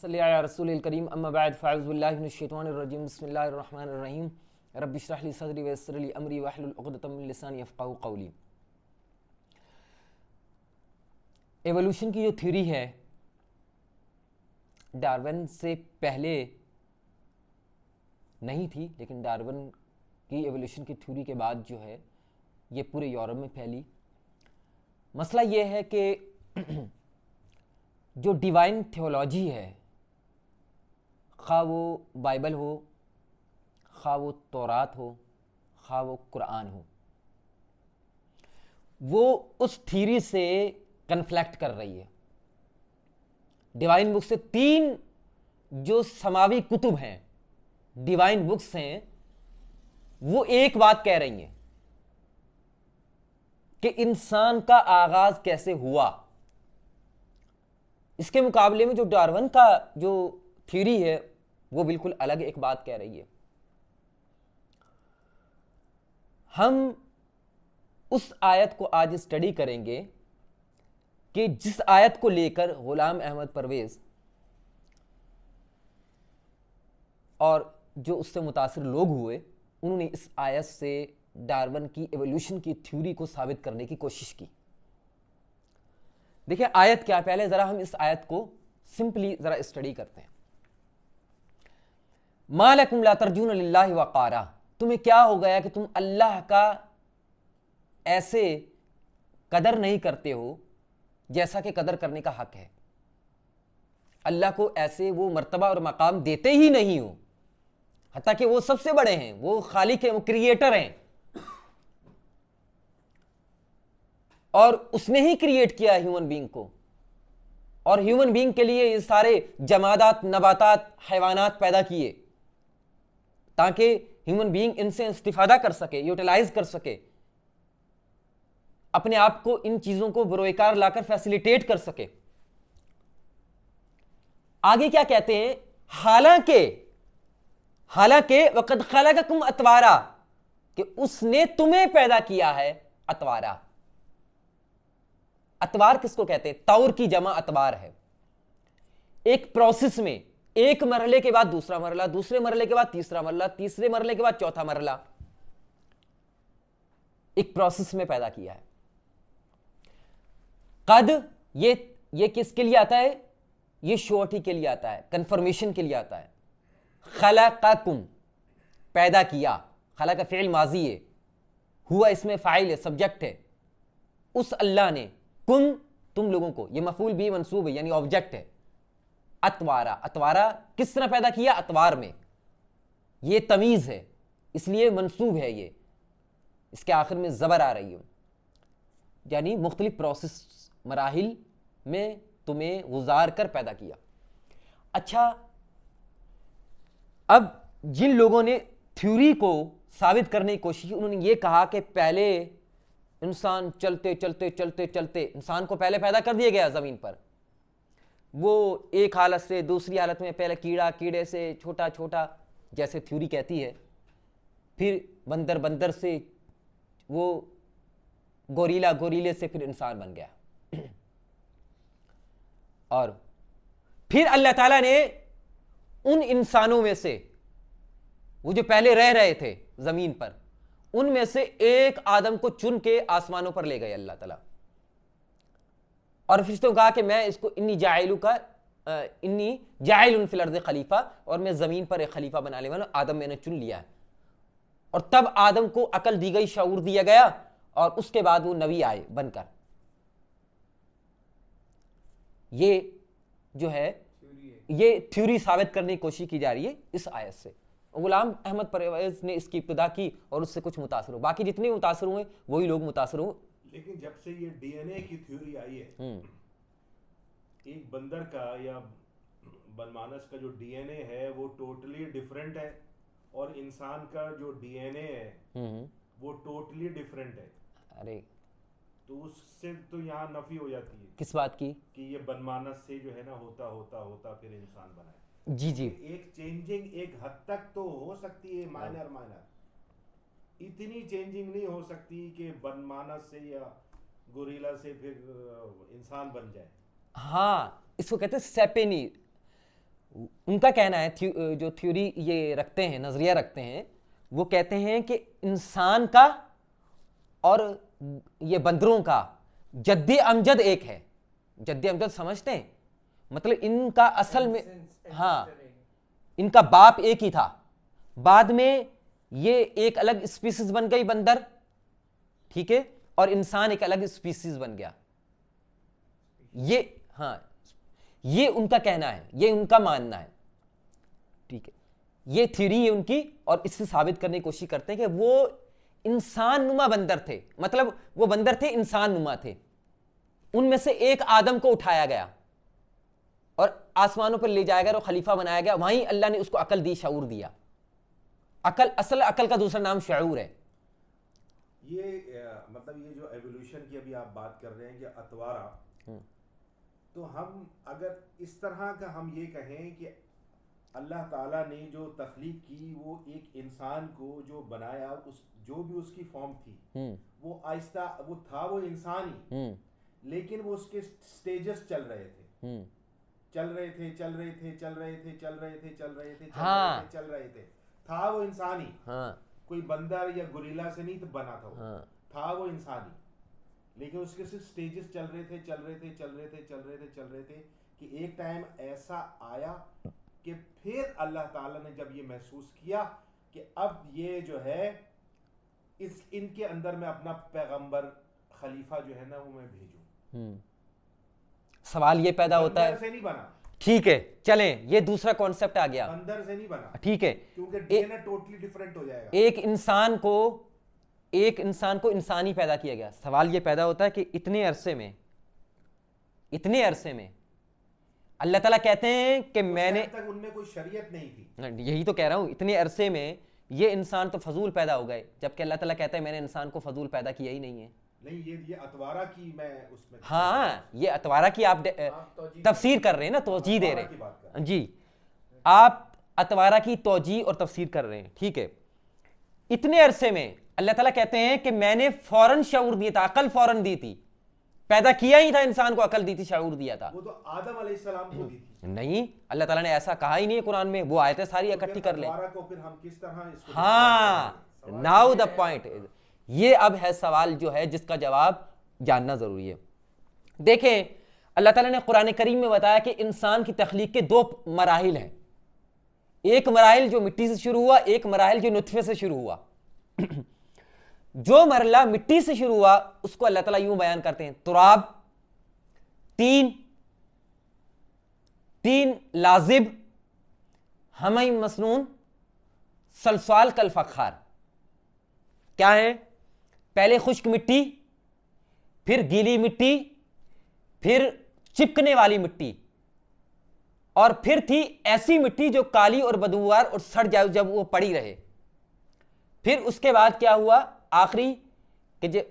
सल्ली अला रसूलिल करीम अम्मा बाद फ़अऊज़ु बिल्लाहि मिनश शैतानिर रजीम बिस्मिल्लाहिर रहमानिर रहीम रब्बि इश्रह ली सदरी वयस्सिर ली अमरी वहलुल उक़दतम मिन लिसानी यफ़क़हू क़ौली। एवोल्यूशन की जो थ्योरी है डार्विन से पहले नहीं थी, लेकिन डार्विन की एवोल्यूशन की थ्योरी के बाद जो है ये पूरे यूरोप में फैली। मसला ये है कि जो डिवाइन थियोलॉजी है, खा वो बाइबल हो, खा वो तौरात हो, खा वो कुरान हो, वो उस थ्योरी से कन्फ्लिक्ट कर रही है। डिवाइन बुक से तीन जो समावी कुतुब हैं, डिवाइन बुक्स हैं, वो एक बात कह रही हैं कि इंसान का आगाज कैसे हुआ। इसके मुकाबले में जो डार्विन का जो थ्योरी है वो बिल्कुल अलग एक बात कह रही है। हम उस आयत को आज स्टडी करेंगे कि जिस आयत को लेकर गुलाम अहमद परवेज और जो उससे मुतासिर लोग हुए, उन्होंने इस आयत से डार्विन की एवोल्यूशन की थ्योरी को साबित करने की कोशिश की। देखिए आयत क्या, पहले जरा हम इस आयत को सिंपली जरा स्टडी करते हैं। मा लकुम ला तर्जून लिल्लाहि वक़ारा, तुम्हें क्या हो गया कि तुम अल्लाह का ऐसे कदर नहीं करते हो जैसा कि कदर करने का हक है। अल्लाह को ऐसे वो मर्तबा और मकाम देते ही नहीं हो, हत्ता कि वो सबसे बड़े हैं, वो खालिक हैं, वो क्रिएटर हैं और उसने ही क्रिएट किया ह्यूमन बीइंग को। और ह्यूमन बीइंग के लिए ये सारे जमादात, नबातात, हैवानात पैदा किए ताकि ह्यूमन बीइंग इनसे इस्तिफादा कर सके, यूटिलाइज कर सके, अपने आप को इन चीजों को बरोएकार लाकर फैसिलिटेट कर सके। आगे क्या कहते हैं, हालांकि वक़द खलक़कुम अतवारा, कि उसने तुम्हें पैदा किया है अतवारा। अतवार किसको कहते हैं? तौर की जमा अतवार है। एक प्रोसेस में एक मरहले के बाद दूसरा मरहला, दूसरे मरहले के बाद तीसरा मरहला, तीसरे मरहले के बाद चौथा मरहला, एक प्रोसेस में पैदा किया है। कद ये किसके लिए आता है? ये श्योरिटी के लिए आता है, कंफर्मेशन के लिए आता है। खलक़कुम, पैदा किया, खला का फ़िल माजी है, हुआ इसमें फ़ाइल है, सब्जेक्ट है। उस अल्लाह ने, कुम तुम लोगों को, ये मफूल भी मंसूब है यानी ऑब्जेक्ट है। अतवारा, अतवारा किस तरह पैदा किया? अतवार में, ये तमीज है इसलिए मंसूब है, ये इसके आखिर में जबर आ रही है, यानी मुख्तलिफ प्रोसेस मराहिल में तुम्हें गुजार कर पैदा किया। अच्छा, अब जिन लोगों ने थ्योरी को साबित करने की कोशिश की, उन्होंने ये कहा कि पहले इंसान चलते चलते चलते चलते इंसान को पहले पैदा कर दिया गया जमीन पर। वो एक हालत से दूसरी हालत में, पहले कीड़ा, कीड़े से छोटा छोटा जैसे थ्योरी कहती है, फिर बंदर, बंदर से वो गोरीला, गोरीले से फिर इंसान बन गया। और फिर अल्लाह ताला ने उन इंसानों में से, वो जो पहले रह रहे थे जमीन पर, उनमें से एक आदम को चुन के आसमानों पर ले गए अल्लाह ताला। और फरिश्तों कहा कि मैं इसको इन्नी जाइलुन फिल अर्ज़ खलीफा, और मैं जमीन पर एक खलीफा बनाने वाला, आदम मैंने चुन लिया है। और तब आदम को अकल दी गई, शऊर दिया गया, और उसके बाद वो नबी आए बनकर। ये जो है ये थ्योरी साबित करने की कोशिश की जा रही है इस आयत से। गुलाम अहमद परवेज ने इसकी इब्तिदा की और उससे कुछ मुतासर हो, बाकी जितने मुतासर हुए वही लोग मुतासर हुए। लेकिन जब से ये डीएनए की थ्योरी आई है, एक बंदर का या बनमानस का जो डीएनए है वो टोटली डिफरेंट है, और इंसान का जो डीएनए है वो टोटली डिफरेंट है। अरे तो उससे तो यहाँ नफी हो जाती है किस बात की? कि ये बनमानस से जो है ना होता होता होता फिर इंसान बना है। जी जी, एक चेंजिंग एक हद तक तो हो सकती है, माइनर, इतनी चेंजिंग नहीं हो सकती कि बनमानस से या गोरिल्ला से फिर इंसान बन जाए। हाँ, इसको कहते हैं सेपेनी। उनका कहना है जो थ्योरी ये रखते हैं, नजरिया रखते हैं, वो कहते हैं कि इंसान का और ये बंदरों का जद्दी अमजद एक है। जद्दी अमजद समझते हैं, मतलब इनका असल में, हाँ, इनका बाप एक ही था, बाद में ये एक अलग स्पीसीज बन गई बंदर, ठीक है, और इंसान एक अलग स्पीसीज बन गया। ये, हाँ, ये उनका कहना है, ये उनका मानना है, ठीक है, ये थ्योरी है उनकी, और इससे साबित करने की कोशिश करते हैं कि वो इंसान नुमा बंदर थे, मतलब वो बंदर थे, इंसान नुमा थे, उनमें से एक आदम को उठाया गया और आसमानों पर ले जाया गया और खलीफा बनाया गया, वहीं अल्लाह ने उसको अकल दी, शऊर दिया। अकल, असल अकल का दूसरा नाम शऊर है। ये मतलब ये जो एवोल्यूशन की अभी आप बात कर रहे हैं कि अतवारा, तो हम अगर इस तरह का हम ये कहें कि अल्लाह ताला ने जो तख्लीक की वो एक इंसान को जो बनाया, उस जो भी उसकी फॉर्म थी, वो आहिस्ता वो था वो इंसान ही, लेकिन वो उसके स्टेजेस चल रहे थे, चल रहे थे, चल रहे थे, चल रहे थे, चल रहे थे, चल रहे थे, हाँ, चल रहे थे, था वो इंसान ही, हाँ, कोई बंदर या गुरिल्ला से नहीं तो बना था वो, हाँ, था वो इंसान ही, लेकिन उसके सिर्फ स्टेजेस चल रहे थे, चल रहे थे, चल रहे थे, चल रहे थे, चल रहे थे, कि एक टाइम ऐसा आया कि फिर अल्लाह ताला ने जब ये महसूस किया कि अब ये जो है इस इनके अंदर मैं अपना पैगंबर खलीफा जो है ना वो मैं भेजूं। सवाल ये पैदा होता है, बंदर से नहीं बना, ठीक है, चलें, ये दूसरा कॉन्सेप्ट आ गया, बंदर से नहीं बना, ठीक है, क्योंकि डीएनए टोटली डिफरेंट हो जाएगा। एक इंसान को इंसान ही पैदा किया गया। सवाल ये पैदा होता है कि इतने अरसे में अल्लाह ताला कहते हैं कि मैंने, तक उनमें कोई शरीयत नहीं थी, यही तो कह रहा हूं, इतने अरसे में ये इंसान तो फजूल पैदा हो गए, जबकि अल्लाह ताला कहता है मैंने इंसान को फजूल पैदा किया ही नहीं है। नहीं, ये अतवारा की मैं उसमें, हाँ, ये अतवारा की आप तफसीर कर रहे हैं ना, तोजी दे रहे हैं जी, आप अतवारा की तोजी और तफसीर कर रहे हैं, ठीक है। इतने अरसे में अल्लाह ताला कहते हैं कि मैंने फौरन शऊर दिया था, अकल फौरन दी थी, पैदा किया ही था इंसान को, अकल दी थी, शऊर दिया था। वो तो आदम अलैहिस्सलाम को दी थी। नहीं, अल्लाह ताला ने ऐसा कहा ही नहीं है कुरान में, वो आयतें सारी इकट्ठी कर ले। को फिर हम किस तरह इसको, हाँ, नाउ द पॉइंट, ये अब है सवाल जो है जिसका जवाब जानना जरूरी है। देखें, अल्लाह ताला ने कुरान करीम में बताया कि इंसान की तख्लीक के दो मराहिल हैं, एक मराहिल जो मिट्टी से शुरू हुआ, एक मराहिल जो नुत्फे से शुरू हुआ। जो मरला मिट्टी से शुरू हुआ उसको अल्लाह ताला यूं बयान करते हैं, तुराब, तीन लाजिब, हमई मसनून, सलसाल कल फखार। क्या है? पहले खुश्क मिट्टी, फिर गीली मिट्टी, फिर चिपकने वाली मिट्टी, और फिर थी ऐसी मिट्टी जो काली और बदबूदार और सड़ जाए जब वो पड़ी रहे। फिर उसके बाद क्या हुआ आखिरी, कि जो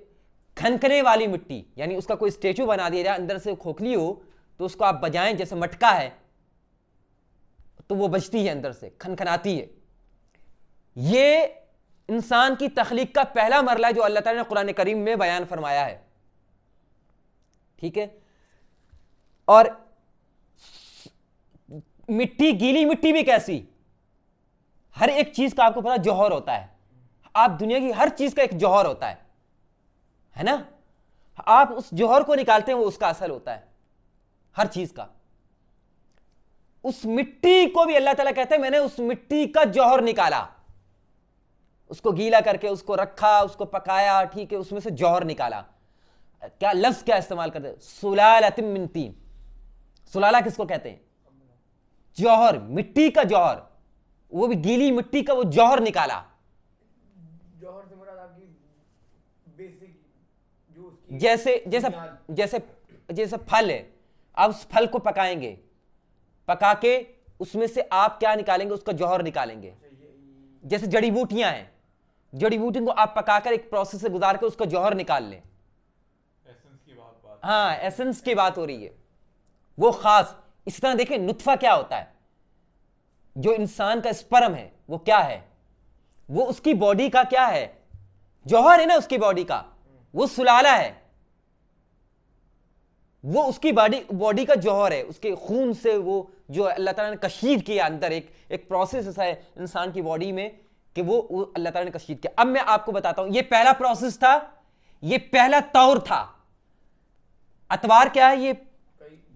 खनखने वाली मिट्टी, यानी उसका कोई स्टेचू बना दिया जाए, अंदर से खोखली हो तो उसको आप बजाएं, जैसे मटका है तो वो बजती है, अंदर से खनखनाती है। ये इंसान की तख्लीक का पहला मरला है जो अल्लाह ताला ने कुरान करीम में बयान फरमाया है, ठीक है। और मिट्टी, गीली मिट्टी भी कैसी, हर एक चीज का आपको पता जौहर होता है, आप दुनिया की हर चीज का एक जौहर होता है ना, आप उस जौहर को निकालते हैं वो उसका असर होता है हर चीज का। उस मिट्टी को भी अल्लाह ताला कहते हैं मैंने उस मिट्टी का जौहर निकाला, उसको गीला करके उसको रखा, उसको पकाया, ठीक है, उसमें से जौहर निकाला। क्या लफ्ज क्या इस्तेमाल करते हैं? सुलालतिम मिन तीन। सुलाला किसको कहते हैं? जौहर, मिट्टी का जौहर, वो भी गीली मिट्टी का वो जौहर निकाला। जौहर से मुराद आपकी बेसिक जो उसकी जैसे जैसे जैसे जैसे फल है, आप उस फल को पकाएंगे, पका के उसमें से आप क्या निकालेंगे? उसका जौहर निकालेंगे। जैसे जड़ी बूटियां हैं, जड़ी बूटियों को आप पकाकर एक प्रोसेस से गुजार के उसका जौहर निकाल लें। एसेंस की बात हाँ, एसेंस की बात हो रही है, वो खास। इसी तरह देखें नुत्फा क्या होता है, जो इंसान का स्पर्म है वो क्या है? वो उसकी बॉडी का क्या है? जौहर है ना उसकी बॉडी का, वो सुलाला है, वो उसकी बॉडी का जौहर है, उसके खून से वो जो अल्लाह ताला ने कशीद किया अंदर, एक प्रोसेस ऐसा है इंसान की बॉडी में कि वो अल्लाह ताला ने कशीद किया। अब मैं आपको बताता हूं, ये पहला प्रोसेस था, ये पहला तौर था। अतवार क्या है? ये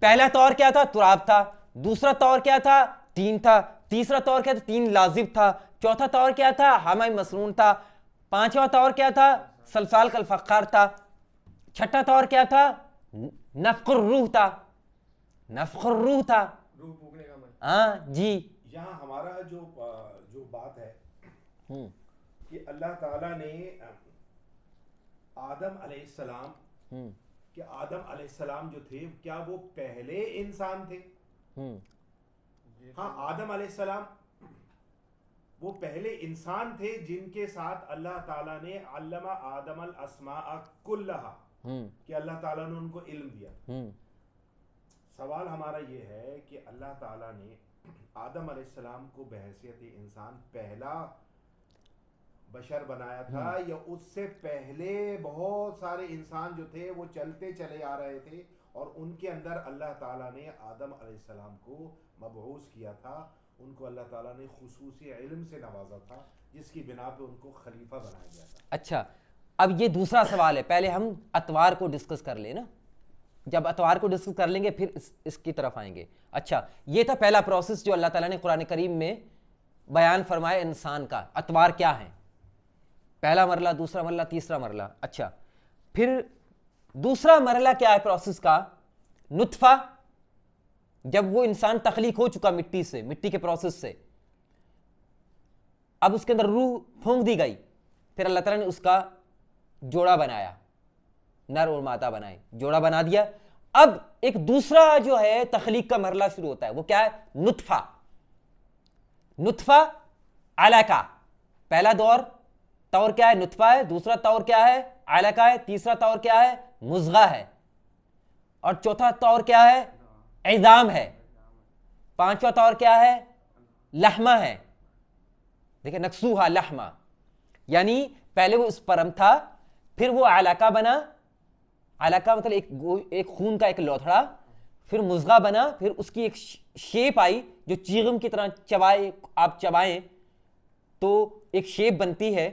पहला तौर क्या था? तुराब था। दूसरा तौर क्या था? तीन था। तीसरा तौर क्या था? तीन लाजिब था। चौथा तौर क्या था? हमाई मसनून था। पांचवा तौर क्या था? सलसाल कल फख्खार था। छठा तौर क्या था? नफ़्क़ुर रूह था। नफ़्क़ुर रूह था। रूह फूकने का मन। हाँ जी। यहाँ हमारा जो बात है कि अल्लाह ताला ने आदम अलैहिस्सलाम कि आदम अलैहिस्सलाम जो थे, क्या वो पहले इंसान थे? हाँ, आदम अलैहिस्सलाम वो पहले इंसान थे जिनके साथ अल्लाह ताला ने अल्लमा आदम अल अस्माअ कुल्लहा, कि अल्लाह ताला ने उनको इल्म दिया। सवाल हमारा ये है कि अल्लाह ताला ने आदम अलैहिस्सलाम को बहैसियत इंसान पहला बशर बनाया था, या उससे पहले बहुत सारे इंसान जो थे वो चलते चले आ रहे थे और उनके अंदर अल्लाह ताला ने आदम अलैहिस्सलाम को मबऊस किया था, उनको अल्लाह ताला ने खुसूसी इल्म से नवाजा था, जिसकी बिना पे उनको खलीफा बनाया गया था। अच्छा, अब ये दूसरा सवाल है, पहले हम अतवार को डिस्कस कर ले ना, जब अतवार को डिस्कस कर लेंगे फिर इसकी तरफ आएंगे। अच्छा, ये था पहला प्रोसेस जो अल्लाह ताला ने कुरान करीम में बयान फरमाया इंसान का। अतवार क्या है? पहला मरला, दूसरा मरला, तीसरा मरला। अच्छा, फिर दूसरा मरला क्या है प्रोसेस का? नुत्फा, जब वो इंसान तख्लीक हो चुका मिट्टी से, मिट्टी के प्रोसेस से, अब उसके अंदर रूह फूंक दी गई, फिर अल्लाह ताला ने उसका जोड़ा बनाया, नर और मादा बनाए, जोड़ा बना दिया। अब एक दूसरा जो है तख्लीक का मरला शुरू होता है, वो क्या है? नुत्फा। नुत्फा अलका, पहला तौर क्या है? नुत्फा है। दूसरा तौर क्या है? अलका है। तीसरा तौर क्या है? मुज़गा है। और चौथा तौर क्या है? इज़ाम है। पांचवा तौर क्या है? लहमा है। देखिए, नक्सूहा लहमा, यानी पहले वो स्पर्म था, फिर वो अलका बना, अलका मतलब एक खून का एक लोथड़ा, फिर मुज़गा बना, फिर उसकी एक शेप आई जो चीगम की तरह आप चबाएं तो एक शेप बनती है,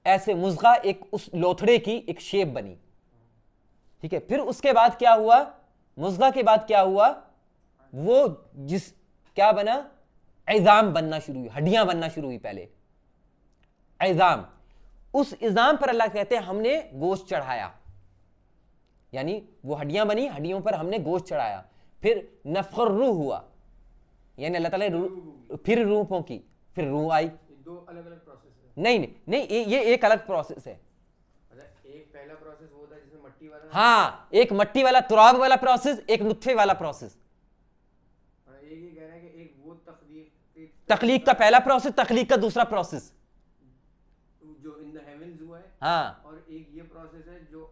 ऐसे मुज़गा एक उस लोथड़े की एक शेप बनी। ठीक है, फिर उसके बाद क्या हुआ? मुज़गा के बाद क्या हुआ? वो क्या बना? इज़ाम बनना शुरू हुई, हड्डियां बनना शुरू हुई। पहले इज़ाम, उस इज़ाम पर अल्लाह कहते हैं हमने गोश्त चढ़ाया, यानी वो हड्डियां बनी, हड्डियों पर हमने गोश्त चढ़ाया। फिर नफ़्ख़ुर रूह हुआ, यानी अल्लाह ताला ने फिर रूह फूंकी, फिर रूह आई। दो अलग अलग प्रोसेस है। नहीं, ये एक अलग प्रोसेस है। एक पहला प्रोसेस वो था जिसमें मट्टी वाला, हाँ, एक मट्टी वाला तुराब वाला प्रोसेस, एक नुत्फे वाला प्रोसेस। एक ही कह रहा है कि एक वो तख्लीक का पहला प्रोसेस, तख्लीक का दूसरा प्रोसेस जो इन द हेवंस हुआ है, हाँ, और एक ये प्रोसेस है जो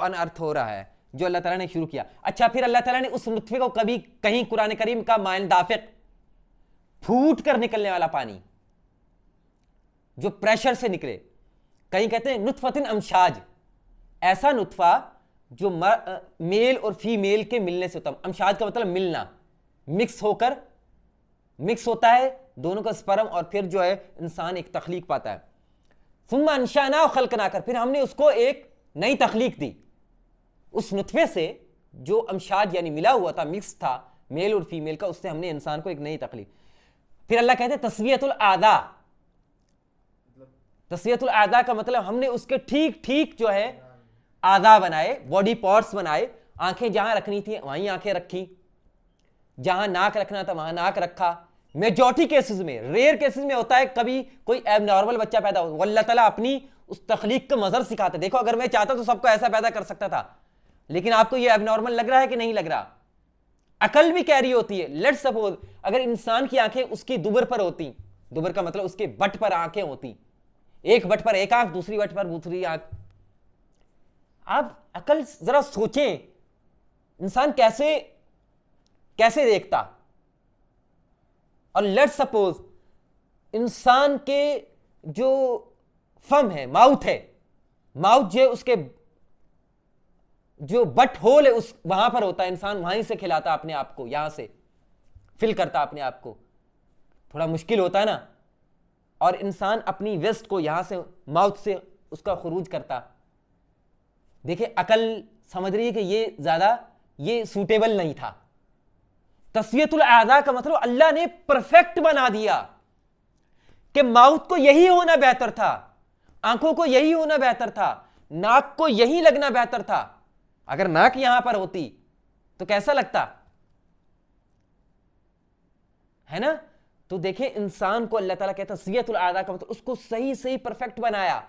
ऑन अर्थ हो रहा है, जो अल्लाह ताला ने शुरू किया। अच्छा, फिर अल्लाह ताला ने उस नुत्फे को कभी कहीं कुरान करीम का माइन दाफिक, फूट कर निकलने वाला पानी जो प्रेशर से निकले, कहीं कहते हैं नुत्फतिन अमशाज, ऐसा नुत्फा जो मेल और फीमेल के मिलने से होता है। अमशाज का मतलब मिलना, मिक्स होता है दोनों का स्पर्म, और फिर जो है इंसान एक तख्लीक पाता है। सुम्मा अंशाना खल्कना कर, फिर हमने उसको एक नई तख्लीक दी उस नुत्फे से जो अमशाज यानी मिला हुआ था, मिक्स था मेल और फीमेल का, उससे हमने इंसान को एक नई तख्लीक। फिर अल्लाह कहते हैं तस्वियतुल आदा, तस्वियतुल आदा का मतलब हमने उसके ठीक ठीक जो है आदा बनाए, बॉडी पार्ट्स बनाए। आंखें जहां रखनी थी वहीं आंखें रखी, जहां नाक रखना था वहां नाक रखा। मेजॉरिटी केसेस में, रेयर केसेस में होता है कभी कोई एबनॉर्मल बच्चा पैदा हो, अल्लाह ताला अपनी उस तख्लीक का मजर सिखाते। देखो, अगर मैं चाहता तो सबको ऐसा पैदा कर सकता था, लेकिन आपको ये एबनॉर्मल लग रहा है कि नहीं लग रहा? अकल भी कह रही होती है। लेट्स सपोज अगर इंसान की आंखें उसकी दुबर पर होती, दुबर का मतलब उसके बट पर आंखें होती, एक बट पर एक आंख, दूसरी बट पर दूसरी आंख। आप अकल जरा सोचें, इंसान कैसे देखता? और लेट्स सपोज इंसान के जो फम है, माउथ है, माउथ जो उसके जो बट होल है उस वहां पर होता है, इंसान वहीं से खिलाता अपने आप को, यहां से फिल करता अपने आप को, थोड़ा मुश्किल होता है ना, और इंसान अपनी वेस्ट को यहां से माउथ से उसका खुरूज करता। देखिए अकल समझ रही है कि ये ज्यादा ये सूटेबल नहीं था। तस्वियतुल आज़ा का मतलब अल्लाह ने परफेक्ट बना दिया कि माउथ को यही होना बेहतर था, आंखों को यही होना बेहतर था, नाक को यही लगना बेहतर था। अगर नाक यहां पर होती तो कैसा लगता है ना। तो देखें इंसान को अल्लाह ताला कहता है तस्वियतुल आज़ा का मतलब उसको सही सही परफेक्ट बनाया,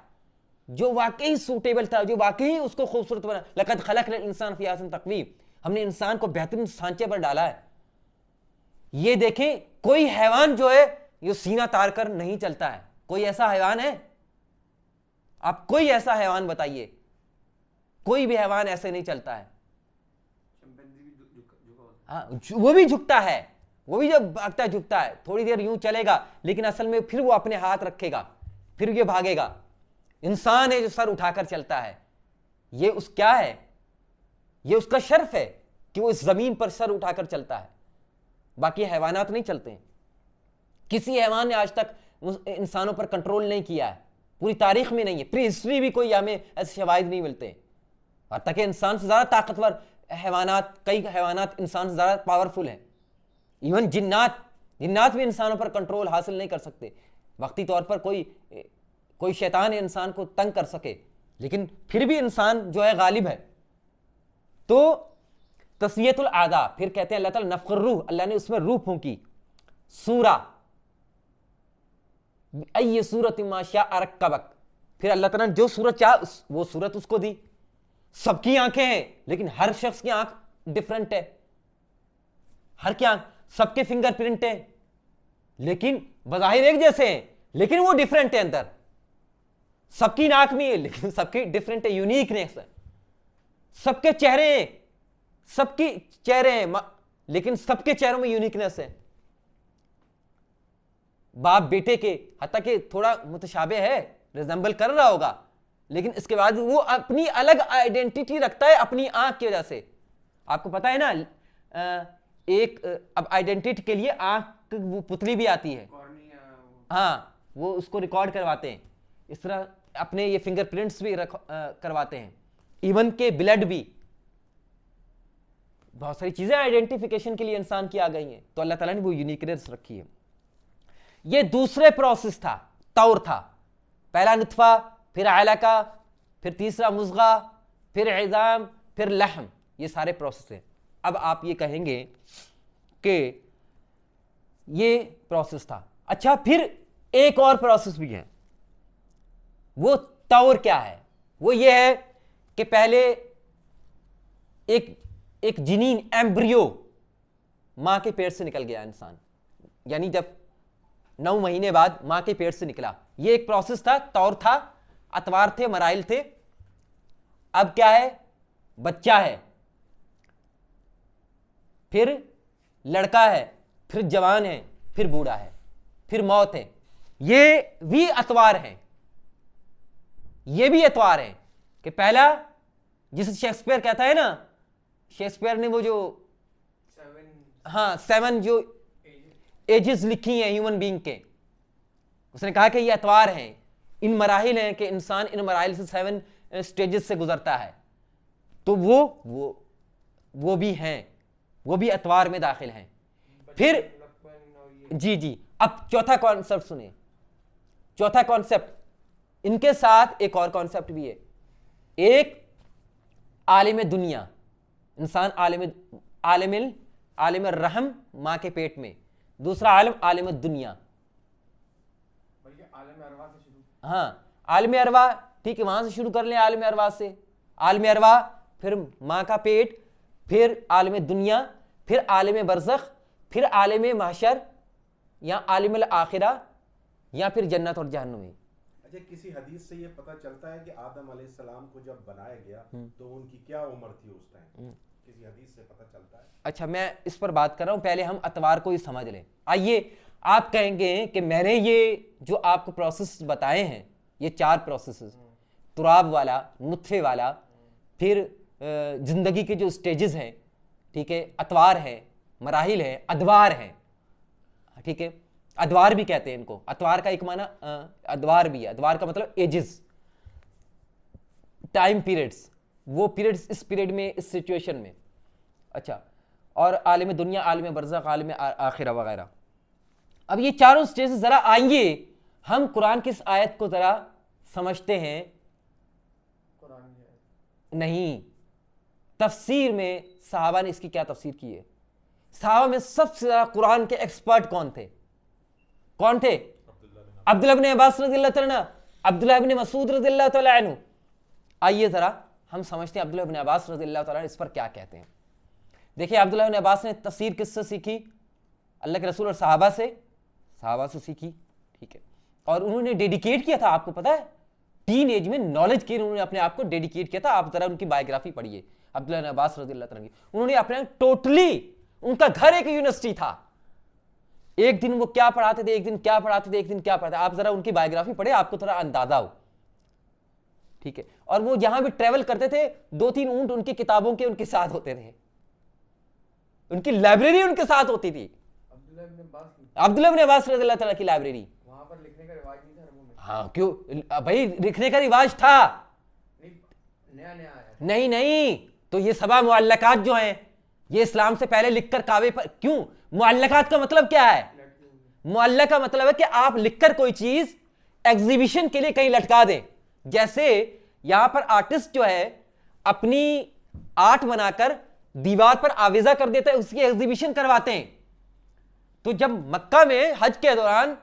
जो वाकई सूटेबल था, जो वाकई उसको खूबसूरत बना। लक़द खलक़नल इंसान फ़ी अहसन तक़वीम, हमने इंसान को बेहतरीन सांचे पर डाला है। ये देखें कोई हैवान जो है ये सीना तार कर नहीं चलता है। कोई ऐसा हैवान है, आप कोई ऐसा हैवान बताइए, कोई भी हैवान ऐसे नहीं चलता है। हाँ वो भी झुकता है, वो भी जब भागता है झुकता है, थोड़ी देर यूं चलेगा लेकिन असल में फिर वो अपने हाथ रखेगा, फिर ये भागेगा। इंसान है जो सर उठाकर चलता है, ये उस क्या है, ये उसका शर्फ है कि वो इस जमीन पर सर उठाकर चलता है। बाकी हैवानात नहीं चलते हैं। किसी हैवान ने आज तक इंसानों पर कंट्रोल नहीं किया है, पूरी तारीख में नहीं है, प्री हिस्ट्री भी कोई हमें ऐसे शवाहिद नहीं मिलते। और तक इंसान से ज्यादा ताकतवर हैवानात, कई हैवानात इंसान से ज्यादा पावरफुल हैं। इवन जिन्नात भी इंसानों पर कंट्रोल हासिल नहीं कर सकते। वक्ती तौर पर कोई शैतान इंसान को तंग कर सके, लेकिन फिर भी इंसान जो है गालिब है। तो तस्वियतुल आज़ा, फिर कहते हैं अल्लाह ताला नफ़्ख़ुर रूह, अल्लाह ने उसमें रूह फूंकी। सूरा अय्य सूरत मा शाअ रक्कबक, फिर अल्लाह ताला ने जो सूरत चाहा वो सूरत उसको दी। सबकी आंखें हैं लेकिन हर शख्स की आंख डिफरेंट है, हर की आंख, सबके फिंगरप्रिंट है लेकिन बज़ाहिर एक जैसे हैं लेकिन वो डिफरेंट है अंदर। सबकी नाक भी है लेकिन सबकी डिफरेंट है, यूनिकनेस है। सबके चेहरे हैं, सबकी चेहरे हैं लेकिन सबके चेहरों में यूनिकनेस है। बाप बेटे के हत्ता कि थोड़ा मुतशाबे है, रिजेंबल कर रहा होगा, लेकिन इसके बाद वो अपनी अलग आइडेंटिटी रखता है अपनी आंख की वजह से। आपको पता है ना एक अब आइडेंटिटी के लिए आंख वो पुतली भी आती है, हाँ वो उसको रिकॉर्ड करवाते हैं। इस तरह अपने ये फिंगरप्रिंट्स भी करवाते हैं, इवन के ब्लड भी, बहुत सारी चीजें आइडेंटिफिकेशन के लिए इंसान की आ गई हैं। तो अल्लाह ताला ने वो यूनिकनेस रखी है। ये दूसरे प्रोसेस था, तौर था। पहला नुत्फा, फिर अलका, फिर तीसरा मुज़गा, फिर इज़ाम, फिर लहम, ये सारे प्रोसेस हैं। अब आप ये कहेंगे कि ये प्रोसेस था, अच्छा फिर एक और प्रोसेस भी है। वो तौर क्या है? वो ये है कि पहले एक जिनीन, एम्ब्रियो मां के पेट से निकल गया इंसान, यानी जब 9 महीने बाद मां के पेट से निकला, ये एक प्रोसेस था, तौर था, अतवार थे, मराइल थे। अब क्या है? बच्चा है, फिर लड़का है, फिर जवान है, फिर बूढ़ा है, फिर मौत है। ये भी अतवार हैं, ये भी अतवार हैं कि पहला, जिसे शेक्सपियर कहता है ना, शेक्सपियर ने वो जो 7 जो एजेस लिखी हैं ह्यूमन बीइंग के, उसने कहा कि ये अतवार हैं, इन मराहिल हैं कि इंसान इन मराहिल से 7 स्टेजेस से गुजरता है। तो वो भी हैं, वो भी अतवार में दाखिल हैं। फिर जी अब चौथा कॉन्सेप्ट सुने, चौथा कॉन्सेप्ट, इनके साथ एक और कॉन्सेप्ट भी है। एक आलिम दुनिया, इंसान आलिम रहम मां के पेट में, दूसरा आलिम दुनिया, हाँ आलिम अरवा, ठीक है, वहां से शुरू कर लें, आलिम अरवा से, आलिम अरवा, फिर मां का पेट, फिर आलिम दुनिया, फिर आलिम बरज़ख, फिर आलिम महशर या आलिम आखिरा, या फिर जन्नत और जहन्नुम। अच्छा, किसी हदीस से ये पता चलता है कि आदम अलैहिस्सलाम को जब बनाया गया तो उनकी क्या उम्र थी उस टाइम? किसी हदीस से पता चलता है? अच्छा, मैं इस पर बात कर रहा हूं, पहले हम अतवार को ही समझ लें। आइए, आप कहेंगे कि मैंने ये जो आपको प्रोसेस बताए हैं, ये 4 प्रोसेस, तुराब वाला, नुत्फे वाला, फिर जिंदगी के जो स्टेजेस हैं, ठीक है, अतवार है, मराहिल है, अदवार है, ठीक है। अदवार भी कहते हैं इनको, अतवार का एक माना अदवार भी है, अदवार का मतलब एजेस, टाइम पीरियड्स, वो पीरियड्स इस पीरियड में, इस सिचुएशन में। अच्छा, और आलिम दुनिया, आलिम बरज़ख, आलिम आखिरा वगैरह। अब ये चारों स्टेजेस ज़रा आएंगे, हम कुरान की इस आयत को ज़रा समझते हैं। नहीं, तफसीर में सहाबा ने इसकी क्या तफसीर की है। सहाबा में सबसे ज़्यादा कुरान के एक्सपर्ट कौन थे? कौन थे? अब्दुल्लाह इब्न अब्बास रज़ियल्लाहु तआला, अब्दुल्लाह इब्न मसूद रज़ियल्लाहु तआला अन्हु। आइए ज़रा हम समझते हैं अब्दुल्लाह इब्न अब्बास रज़ियल्लाहु तआला इस पर क्या कहते हैं। देखिए, अब्दुल्लाह इब्न अब्बास ने तफसीर किससे सीखी? अल्लाह के रसूल और सहाबा से सीखी, ठीक है। और उन्होंने डेडिकेट किया था, आपको पता है, टीन एज में नॉलेज के उन्होंने अपने आप को डेडिकेट किया था। आप जरा उनकी बायोग्राफी पढ़िए, अब्दुल्लाह इब्न अब्बास रज़ियल्लाहु तआला की। उन्होंने अपने टोटली, उनका घर एक यूनिवर्सिटी था। एक दिन वो क्या पढ़ाते थे, एक दिन क्या पढ़ाते थे, एक दिन क्या पढ़ाते। आप जरा उनकी बायोग्राफी पढ़े, आपको थोड़ा अंदाजा हो, ठीक है। और वो जहां भी ट्रेवल करते थे, 2-3 ऊंट उनकी किताबों के उनके साथ होते थे, उनकी लाइब्रेरी उनके साथ होती थी। अब्दुल्लाह इब्न अब्बास रज़ियल्लाहु तआला की लाइब्रेरी। वहां पर लिखने का रिवाज नहीं था अरबों में। हाँ, क्यों भाई, लिखने का रिवाज था, नया नया आया। नहीं, तो ये सबा मुअल्लकात जो हैं, ये इस्लाम से पहले लिखकर काबे पर क्यों? मुअल्लकात का मतलब क्या है? मुअल्लक का मतलब है कि आप लिखकर कोई चीज एग्जीबिशन के लिए कहीं लटका दें। जैसे यहां पर आर्टिस्ट जो है अपनी आर्ट बनाकर दीवार पर आवेजा कर देता है, उसकी एग्जीबिशन करवाते हैं। तो जब मक्का में हज के दौरान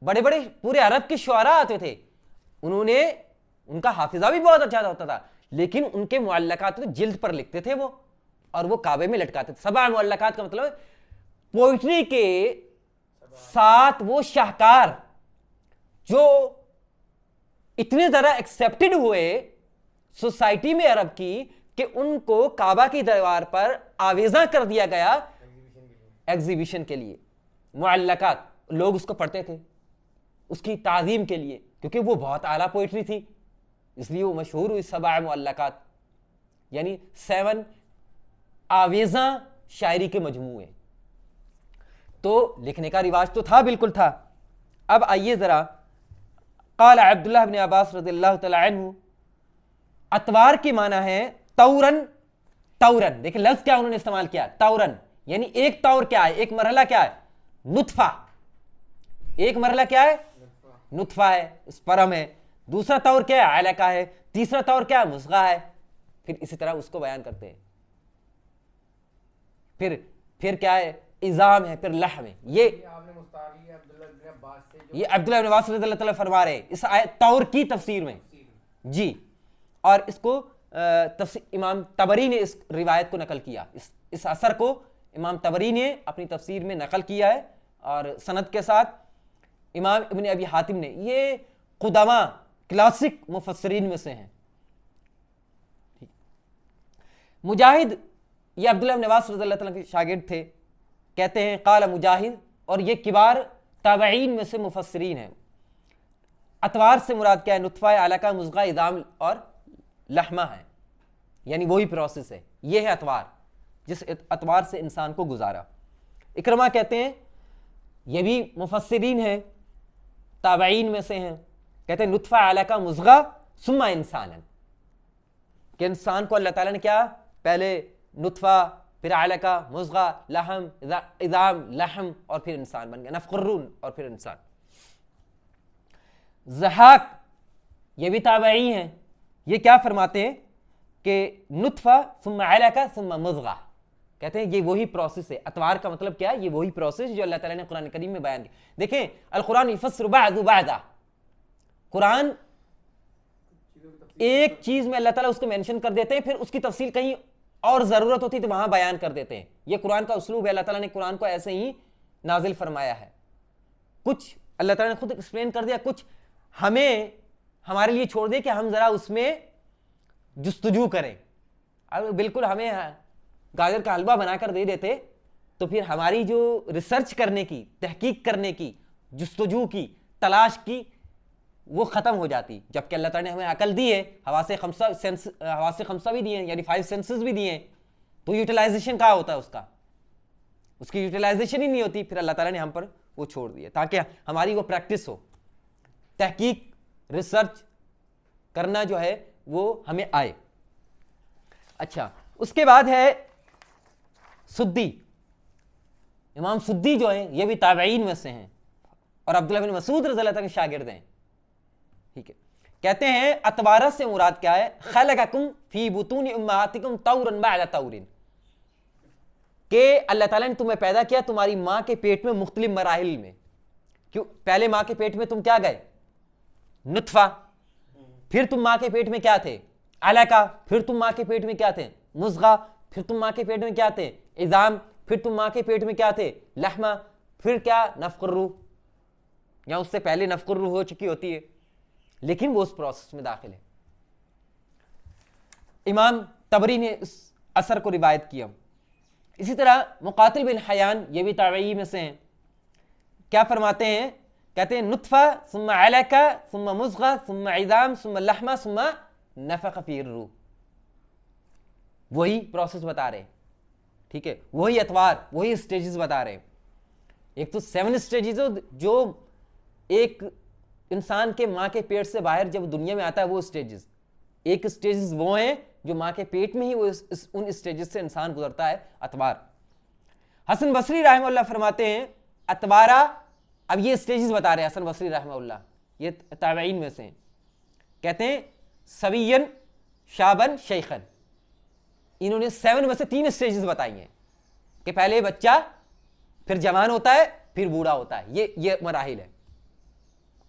बड़े बड़े पूरे अरब के शुआरा आते थे, उनका हाफिजा भी बहुत अच्छा होता था, लेकिन उनके मुअल्लकात तो जिल्द पर लिखते थे वो, और वो काबे में लटकाते थे। सबा मुअल्लकात का मतलब पोइट्री के 7 वो शाहकार जो इतने ज्यादा एक्सेप्टेड हुए सोसाइटी में अरब की कि उनको काबा की दरबार पर आवेजा कर दिया गया एग्जीबिशन के लिए। मुअल्लकात, लोग उसको पढ़ते थे उसकी ताजीम के लिए, क्योंकि वो बहुत आला पोइट्री थी, इसलिए वो मशहूर हुई सबा मुअल्लकात, यानी 7 आवेजा शायरी के मजमूए। तो लिखने का रिवाज तो था, बिल्कुल था। अब आइए जरा, क़ाल अब्दुल्लाह इब्न अब्बास रज़ियल्लाहु तआला अन्हु, अतवार की माना है तौरन। तौरन, देखिए लफ्ज क्या उन्होंने इस्तेमाल किया, तौरन, यानी एक तौर क्या है, एक मरहला क्या है, नुत्फा। एक मरहला क्या है, नुत्फा है, स्पर्म है। दूसरा तौर क्या है, अलका है। तीसरा तौर क्या है, मुज़गा है। फिर इसी तरह उसको बयान करते हैं। फिर क्या है, इज़ाम है, फिर लहम है। ये आपने मुस्तार लिया अब्दुल्लाह इब्न अब्बास से, जो ये अब्दुल्लाह इब्न अब्बास रज़ियल्लाहु तआला फरमा रहे हैं इस तौर की तफसीर में जी। और इसको इमाम तबरी ने इस रिवायत को नकल किया, इस असर को इमाम तबरी ने अपनी तफसीर में नकल किया है, और सनद के साथ इमाम इब्न अबी हातिम ने। ये कुदमा क्लासिक मुफस्सिरीन में से हैं। मुजाहिद, ये अब्दुल्लाह इब्न अब्बास रज़ियल्लाहु तआला के शागिर्द थे, कहते हैं क़ाल मुजाहिद, और ये किबार ताबईन में से मुफस्सिरीन हैं। अतवार से मुराद क्या है, नुत्फ़ा, अलका, मुज़गा, इज़ाम और लहमा है, यानी वही प्रोसेस है। ये है अतवार, जिस अतवार से इंसान को गुजारा। इकरमा कहते हैं, ये भी मुफस्सिरीन हैं, ताबईन में से हैं, कहते हैं नुत्फ़ा, अलका, मुज़गा सुम्मा इंसानन, कि इंसान को अल्लाह ताला ने क्या, पहले नुत्फ़ा, फिर अलका, मुज़गा, लहम, इज़ाम, लहम, और फिर इंसान बन गया, नफ़क़ुर्रून, और फिर इंसान। ज़हाक, ये भी ताबई हैं, ये क्या फरमाते हैं कि नुत्फ़ा सुम्मा अलका सुम्मा मुज़गा, कहते हैं ये वही प्रोसेस है। अतवार का मतलब क्या है, ये वही प्रोसेस जो अल्लाह ताला ने कुरान करीम में बयान किया। देखें, अल कुरान युफ़स्सिरु बअदहु बअदा, कुरान एक चीज में अल्लाह ताला उसको मेंशन कर देते हैं, फिर उसकी तफसील कहीं और जरूरत होती है तो वहां बयान कर देते हैं। ये कुरान का उसलूब है, अल्लाह ताला ने कुरान को ऐसे ही नाजिल फरमाया है। कुछ अल्लाह ताला ने खुद एक्सप्लेन कर दिया, कुछ हमें हमारे लिए छोड़ दिया कि हम जरा उसमें जुस्तजू करें। अब बिल्कुल हमें गाजर का हलवा बनाकर दे देते तो फिर हमारी जो रिसर्च करने की, तहकीक करने की, जुस्तजू की, तलाश की, वो खत्म हो जाती। जबकि अल्लाह ताला ने हमें अकल दी है, हवासे खमसा भी दिए हैं, यानी 5 सेंसेस भी दिए हैं, तो यूटिलाइजेशन कहाँ होता है उसका, उसकी यूटिलाइजेशन ही नहीं होती। फिर अल्लाह ताला ने हम पर वो छोड़ दिए, ताकि हमारी वो प्रैक्टिस हो, तहकीक रिसर्च करना जो है वो हमें आए। अच्छा, उसके बाद है सुद्दी। इमाम सुद्दी जो है ये भी ताबईन में से हैं और अब्दुल्लाह बिन मसूद रज़ियल्लाहु अन्हु के शागिर्द हैं। ठीक है, कहते हैं अतवारा से मुराद क्या है? खलक़कुम फी बुतूनि उम्माहातिकुम तौरन बअद तौरिन, कि अल्लाह ताला ने तुम्हें पैदा किया तुम्हारी माँ के पेट में मुख्तलिफ मराहिल में। क्यों? पहले माँ के पेट में तुम क्या गए? नुत्फा, फिर तुम माँ के पेट में क्या थे? अलका, फिर तुम माँ के पेट में क्या थे? मुज़गा, फिर तुम माँ के पेट में क्या थे? इज़ाम, फिर तुम माँ के पेट में क्या थे? लहमा, फिर क्या? नफ़क़ुर्रू, या उससे पहले नफ़क़ुर्रू हो चुकी होती है, लेकिन वो उस प्रोसेस में दाखिल है। इमाम तबरी ने इस असर को रिवायत किया। इसी तरह मुक़ातिल बिन हयान, ये भी ताबई में से हैं, क्या फरमाते हैं? कहते हैं नुत्फा सुम्मा अलका सुम्मा मुज़गा सुम्मा इज़ाम सुम्मा लहमा सुम्मा नफ़ख़ फ़ीर रूह। वही प्रोसेस बता रहे हैं। ठीक है, वही अतवार, वही स्टेजेस बता रहे हैं। एक तो 7 स्टेजेस जो एक इंसान के माँ के पेट से बाहर जब दुनिया में आता है वो स्टेजेस, एक स्टेजेस वो हैं जो माँ के पेट में ही वो उन स्टेजेस से इंसान गुजरता है, अतवार। हसन बसरी रहमतुल्लाह फरमाते हैं अतवारा, अब ये स्टेजेस बता रहे हैं हसन बसरी रहमतुल्लाह, ये ताबईन में से हैं। कहते हैं सवियन शाबन शेखन, इन्होंने 7 में से 3 स्टेजेस बताई हैं कि पहले बच्चा, फिर जवान होता है, फिर बूढ़ा होता है। ये मराहिल है।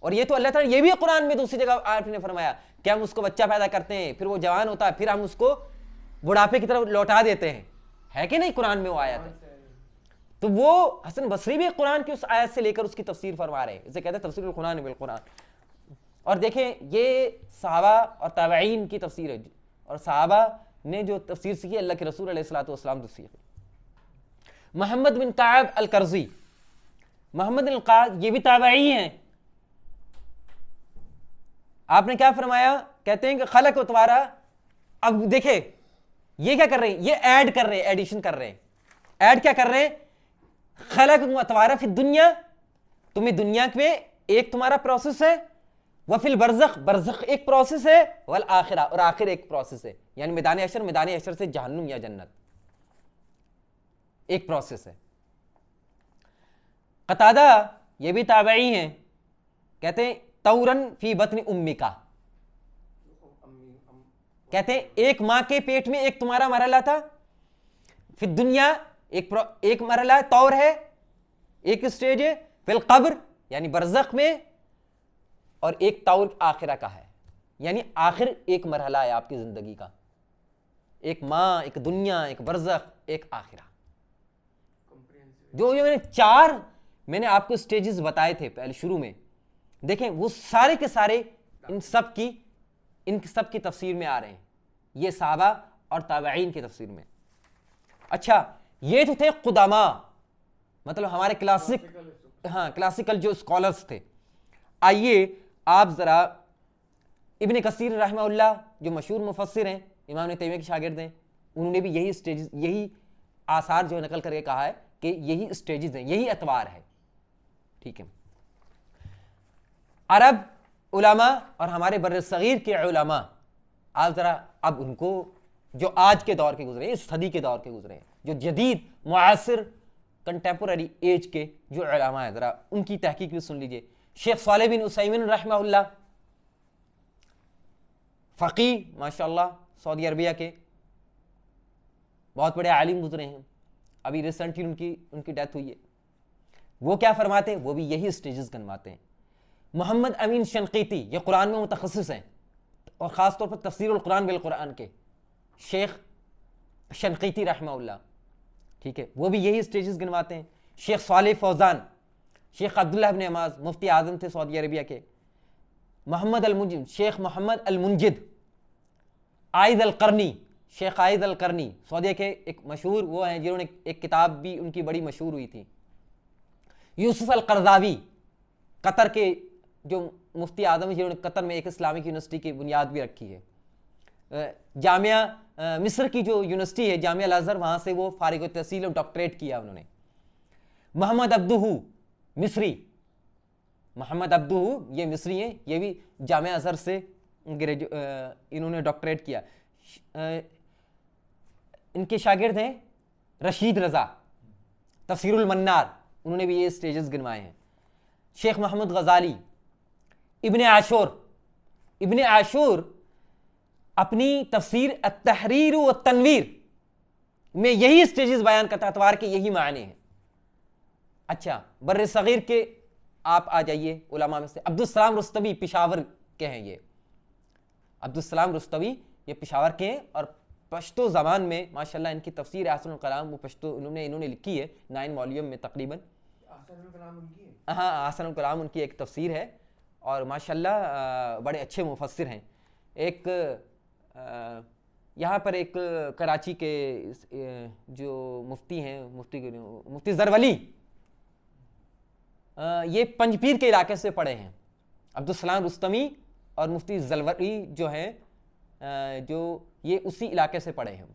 और ये तो अल्लाह ताला ये भी कुरान में दूसरी जगह आपने फरमाया कि हम उसको बच्चा पैदा करते हैं, फिर वो जवान होता है, फिर हम उसको बुढ़ापे की तरफ लौटा देते हैं, है कि नहीं? कुरान में वो आयत है। तो वो हसन बसरी भी कुरान की उस आयत से लेकर उसकी तफसीर फरमा रहे हैं। इसे कहते हैं तफसीरुल कुरान बिल कुरान। और देखें ये सहाबा और ताबईन की तफसीर है, और सहाबा ने जो तफसीर सीखी अल्लाह के रसूल अलैहिस्सलातु वस्सलाम से सीखी। मोहम्मद बिन काब अल कर्जी, मोहम्मद बिन काब ये भी ताबई हैं। आपने क्या फरमाया? कहते हैं कि खलक उतवारा। अब देखे ये क्या कर रहे हैं? ये ऐड कर रहे हैं, एडिशन कर रहे हैं। ऐड क्या कर रहे हैं? खलक उतवारा फिर दुनिया, तुम्हें दुनिया में एक तुम्हारा प्रोसेस है, वफिल बरज़ख, बरज़ख एक प्रोसेस है, वल आखिरा, और आखिर एक प्रोसेस है, यानी मैदान अशर से जहन्नुम या जन्नत, एक प्रोसेस है। कतादा ये भी ताबई हैं, कहते हैं तौरन फी बतनी उम्मिका, कहते हैं एक माँ के पेट में एक तुम्हारा मरहला था, फिर दुनिया एक मरहला तौर है, एक स्टेज है, फिर कब्र यानी बरज़ख में, और एक तौर आखिरा का है, यानी आखिर एक मरहला है आपकी जिंदगी का। एक माँ, एक दुनिया, एक बरज़ख, एक आखिरा। जो मैंने 4 मैंने आपको स्टेजेस बताए थे पहले शुरू में, देखें वो सारे के सारे इन सब की तफसीर में आ रहे हैं, ये सहाबा और ताबईन की तफसीर में। अच्छा, ये जो थे कुदामा, मतलब हमारे क्लासिकल जो स्कॉलर्स थे। आइए आप जरा इब्न कसीर रहमतुल्लाह जो मशहूर मुफस्सिर हैं, इमाम इब्न तैमिया के शागिर्द हैं, उन्होंने भी यही स्टेजेस, यही आसार जो नकल करके कहा है कि यही स्टेजेस हैं, यही अतवार है। ठीक है, अरब उलमा और हमारे बर्र सगीर के उलमा, आप जरा अब उनको जो आज के दौर के गुजरे, इस सदी के दौर के गुजरे, जो जदीद मुआसिर कंटेम्पोररी एज के जो उलमा है, जरा उनकी तहकीक भी सुन लीजिए। शेख सालेह बिन उसैमिन रहमतुल्लाह, फ़क़ीह माशाअल्लाह, सऊदी अरबिया के बहुत बड़े आलिम गुजरे हैं, अभी रिसेंटली उनकी डेथ हुई है। वो क्या फरमाते हैं? वो भी यही स्टेजेस गिनवाते हैं। मोहम्मद अमीन शनकीती, ये कुरान में मुतखस्सिस हैं और ख़ास तौर पर तफसीरुल कुरान बिल कुरान के शेख शनकीती रहमतुल्लाह, ठीक है, वो भी यही स्टेजेस गिनवाते हैं। शेख सालेह फौजान, शेख अब्दुल्लाह इब्न अमाज मुफ्ती आज़म थे सऊदी अरबिया के, मोहम्मद अल-मुंजिद, शेख मोहम्मद अल-मुंजिद, आइद अल-करनी, शेख आइद अल-करनी सऊदी के एक मशहूर वो हैं जिन्होंने एक किताब भी उनकी बड़ी मशहूर हुई थी। यूसुफ अल-करज़ावी, कतर के जो मुफ्ती आज़म है, जिन्होंने कतर में एक इस्लामिक यूनिवर्सिटी की बुनियाद भी रखी है। जामिया मिस्र की जो यूनिवर्सिटी है जामिया अल-अज़हर, वहाँ से वो फारिग तहसील और डॉक्टरेट किया उन्होंने। मोहम्मद अब्दुहू, मिस्री, मोहम्मद अब्दू, ये मिस्री हैं, ये भी जामिया अज़हर से इन्होंने डॉक्टरेट किया। इनके शागिर्द हैं रशीद रज़ा, तफसीरुल मन्नार, उन्होंने भी ये स्टेजेस गिनवाए हैं। शेख मोहम्मद गज़ाली, इब्न आशूर अपनी तफसीर अत-तहरीर व तनवीर में यही स्टेजेस बयान करता है, अतवार के यही मायने हैं। अच्छा, बर्र सगीर के आप आ जाइए उलमा में से अब्दुल सलाम रुस्तवी पेशावर के हैं। ये अब्दुल सलाम रुस्तवी ये पेशावर के हैं और पश्तो ज़बान में माशाल्लाह इनकी तफसीर आसनुल कलाम वो पश्तो इन्होंने लिखी है 9 वॉल्यूम में तकरीबन। आसनुल कलाम उनकी है? हाँ, आसनुल कलाम उनकी एक तफसीर है और माशाल्लाह बड़े अच्छे मुफस्सिर हैं। एक यहाँ पर एक कराची के जो मुफ्ती हैं, मुफ्ती ज़रवली, ये पंजपीर के इलाके से पढ़े हैं। अब्दुल सलाम रुस्तमी और मुफ्ती ज़रवली जो हैं, जो ये उसी इलाके से पढ़े हैं,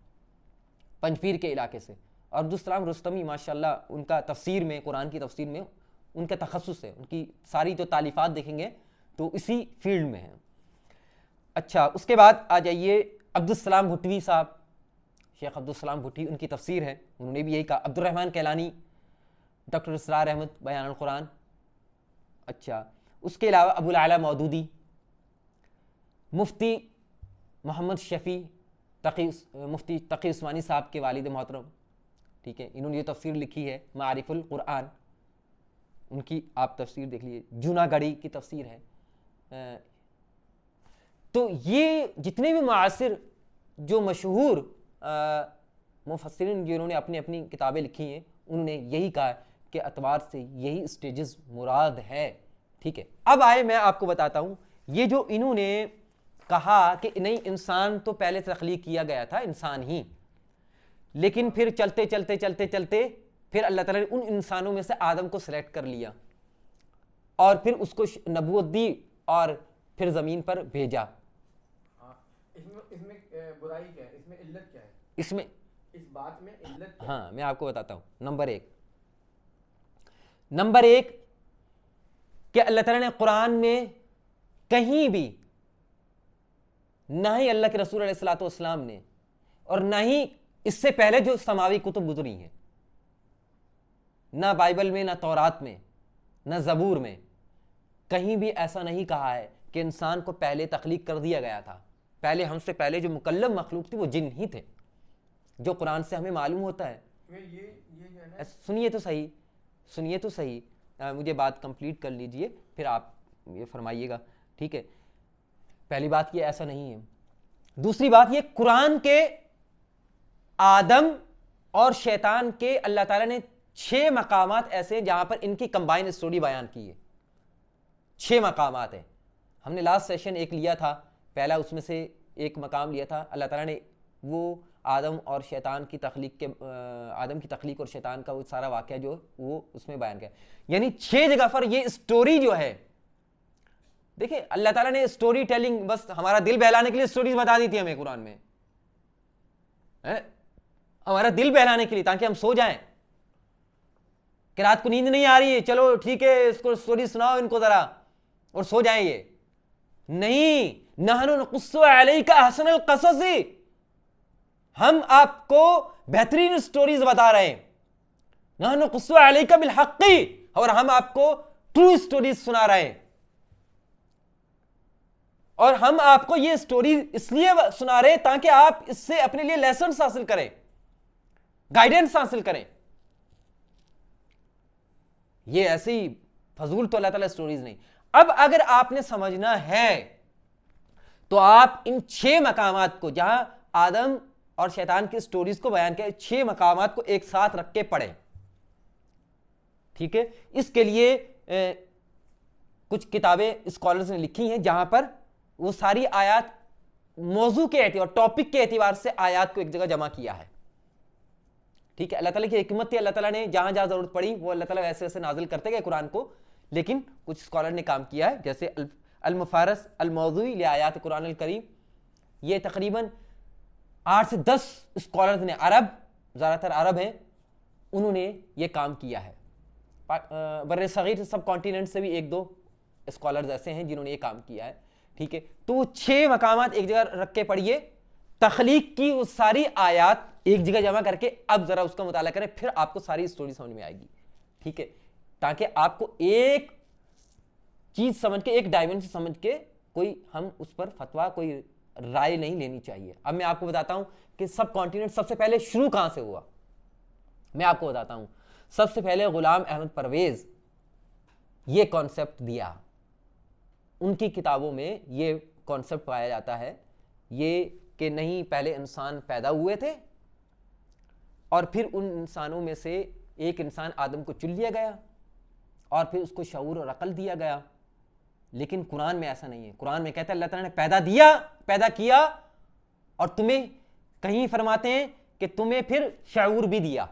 पंजपीर के इलाके से। और अब्दुल सलाम रुस्तमी माशाल्लाह उनका तफसीर में, कुरान की तफसीर में उनका तखस्सुस है, उनकी सारी जो तालीफ़ात देखेंगे तो इसी फील्ड में है। अच्छा, उसके बाद आ जाइए अब्दुल सलाम भुट्टवी साहब, शेख अब्दुल सलाम भुट्टी, उनकी तफसीर है, उन्होंने भी यही कहा। अब्दुल रहमान कैलानी, डॉक्टर इसरार अहमद बयानुल कुरान। अच्छा, उसके अलावा अबुल आला मौदूदी, मुफ्ती मोहम्मद शफ़ी मुफ्ती तक़ी उस्मानी साहब के वालिद मोहतरम, ठीक है, इन्होंने ये तफसीर लिखी है मारिफुल कुरान, उनकी आप तफसीर देख लीजिए। जूनागढ़ी की तफसीर है। तो ये जितने भी मुआसिर जो मशहूर मुफस्सिरीन जिन्होंने अपनी अपनी किताबें लिखी हैं, उन्होंने यही कहा कि अतवार से यही स्टेजेस मुराद है। ठीक है, अब आए मैं आपको बताता हूँ, ये जो इन्होंने कहा कि नहीं इंसान तो पहले तख्लीक किया गया था, इंसान ही, लेकिन फिर चलते चलते चलते चलते फिर अल्लाह ताला ने उन इंसानों में से आदम को सिलेक्ट कर लिया और फिर उसको नबूवत दी और फिर ज़मीन पर भेजा। इसमें बुराई क्या है, इसमें इल्लत क्या है, इसमें इस बात में इल्लत क्या है? हाँ, मैं आपको बताता हूँ। नंबर एक कि अल्लाह ताला ने कुरान में कहीं भी ना ही अल्लाह के रसूल अलैहिस्सलातु वस्सलाम ने और ना ही इससे पहले जो समावी कुतुब गुजरी हैं, ना बाइबल में, ना तौरात में, ना ज़बूर में, कहीं भी ऐसा नहीं कहा है कि इंसान को पहले तख्लीक कर दिया गया था। पहले हमसे पहले जो मुकल्लम मखलूक थी वो जिन ही थे, जो कुरान से हमें मालूम होता है। ये जो है ना, सुनिए तो सही, मुझे बात कंप्लीट कर लीजिए फिर आप ये फरमाइएगा। ठीक है, पहली बात ये ऐसा नहीं है। दूसरी बात ये, कुरान के आदम और शैतान के अल्लाह ताला ने 6 मकामात ऐसे हैं जहां पर इनकी कंबाइन स्टोरी बयान की है। 6 मकामात है। हमने लास्ट सेशन एक लिया था, पहला उसमें से एक मकाम लिया था, अल्लाह ताला ने वो आदम और शैतान की तख्लीक के, आदम की तख्लीक और शैतान का वो सारा वाक़या जो वो उसमें बयान किया। यानी 6 जगह पर ये स्टोरी जो है, देखिए अल्लाह ताला ने स्टोरी टेलिंग, बस हमारा दिल बहलाने के लिए स्टोरीज बता दी थी हमें कुरान में, हमारा दिल बहलाने के लिए, ताकि हम सो जाएं कि रात को नींद नहीं आ रही है, चलो ठीक है इसको स्टोरी सुनाओ इनको जरा और सो जाएं। ये नहीं, नहनु नक़ुस्सु अलैका अहसनल क़सस, हम आपको बेहतरीन स्टोरीज बता रहे हैं। नहनु नक़ुस्सु अलैका बिल हक़्क़ि, और हम आपको ट्रू स्टोरीज सुना रहे हैं। और हम आपको ये स्टोरी इसलिए सुना रहे हैं ताकि आप इससे अपने लिए लेसन हासिल करें, गाइडेंस हासिल करें। ये ऐसे ही फजूल तो अल्लाह ताला स्टोरीज नहीं। अब अगर आपने समझना है तो आप इन 6 मकामात को, जहां आदम और शैतान की स्टोरीज को बयान किया, 6 मकामात को एक साथ रख के पढ़ें। ठीक है, इसके लिए कुछ किताबें स्कॉलर्स ने लिखी हैं जहां पर वो सारी आयात मौजू के एतबार, टॉपिक के एतबार से आयात को एक जगह जमा किया है। ठीक है, अल्लाह ताला की हिकमत थी, अल्लाह ताला ने जहां जहां जरूरत पड़ी वो अल्लाह ताला वैसे वैसे नाजिल करते गए कुरान को। लेकिन कुछ स्कॉलर ने काम किया है, जैसे अल-मुफ़ारस अल-मौज़ूई li आयात कुरान अल-करीम, ये तकरीबन 8 से 10 स्कॉलर्स ने, अरब, ज़्यादातर अरब हैं, उन्होंने ये काम किया है। बर्रे सगीर सब कॉन्टिनेंट से भी एक दो स्कॉलर्स ऐसे हैं जिन्होंने ये काम किया है, ठीक है। तो वो 6 मकामात एक जगह रख के पढ़िए, तख्लीक की वो सारी आयात एक जगह जमा करके अब जरा उसका मुताला करें, फिर आपको सारी स्टोरी समझ में आएगी, ठीक है। ताकि आपको एक चीज समझ के, एक डायमेंशन समझ के कोई हम उस पर फतवा, कोई राय नहीं लेनी चाहिए। अब मैं आपको बताता हूं कि सब कॉन्टिनेंट सबसे पहले शुरू कहां से हुआ। मैं आपको बताता हूं, सबसे पहले गुलाम अहमद परवेज ये कॉन्सेप्ट दिया, उनकी किताबों में ये कॉन्सेप्ट पाया जाता है, ये कि नहीं पहले इंसान पैदा हुए थे और फिर उन इंसानों में से एक इंसान आदम को चुन लिया गया और फिर उसको शऊर और अकल दिया गया। लेकिन कुरान में ऐसा नहीं है। कुरान में कहता है अल्लाह ताला ने पैदा किया और तुम्हें कहीं फरमाते हैं कि तुम्हें फिर शऊर भी दिया,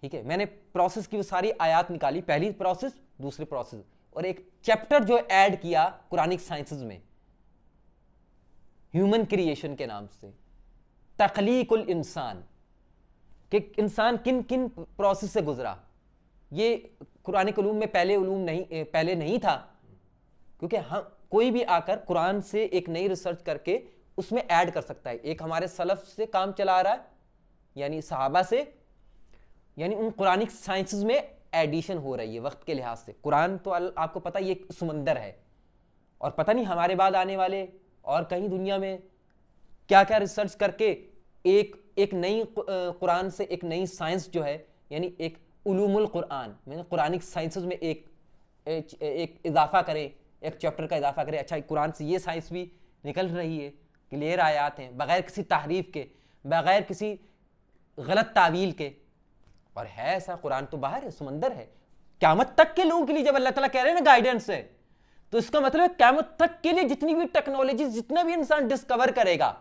ठीक है। मैंने प्रोसेस की वो सारी आयात निकाली, पहली प्रोसेस, दूसरी प्रोसेस, और एक चैप्टर जो ऐड किया कुरानिक साइंसेस में ह्यूमन क्रिएशन के नाम से, तख्लीकुल इंसान, कि इंसान किन किन प्रोसेस से गुजरा। ये कुरानिक उलूम में पहले नहीं था, क्योंकि हम कोई भी आकर कुरान से एक नई रिसर्च करके उसमें ऐड कर सकता है। एक हमारे सलफ से काम चला रहा है, यानी सहाबा से, यानी उन कुरानिक साइंसेस में एडिशन हो रही है वक्त के लिहाज से। कुरान तो आपको पता ये एक समंदर है, और पता नहीं हमारे बाद आने वाले और कहीं दुनिया में क्या क्या रिसर्च करके एक नई कुरान से एक नई साइंस जो है, यानी एक उलूमुल कुरान, मैंने कुरानिक साइंसेस में एक इजाफा करे, एक चैप्टर का इजाफा करे। अच्छा, कुरान से ये साइंस भी निकल रही है, क्लियर आयात हैं, बगैर किसी तहरीफ के, बगैर किसी गलत तावील के, और है ऐसा। कुरान तो बाहर है, समंदर है। क़यामत तक के लोगों के लिए जब अल्लाह ताला कह रहे हैं ना गाइडेंस है, तो इसका मतलब है क़यामत तक के लिए जितनी भी टेक्नोलॉजी, जितना भी इंसान डिस्कवर करेगा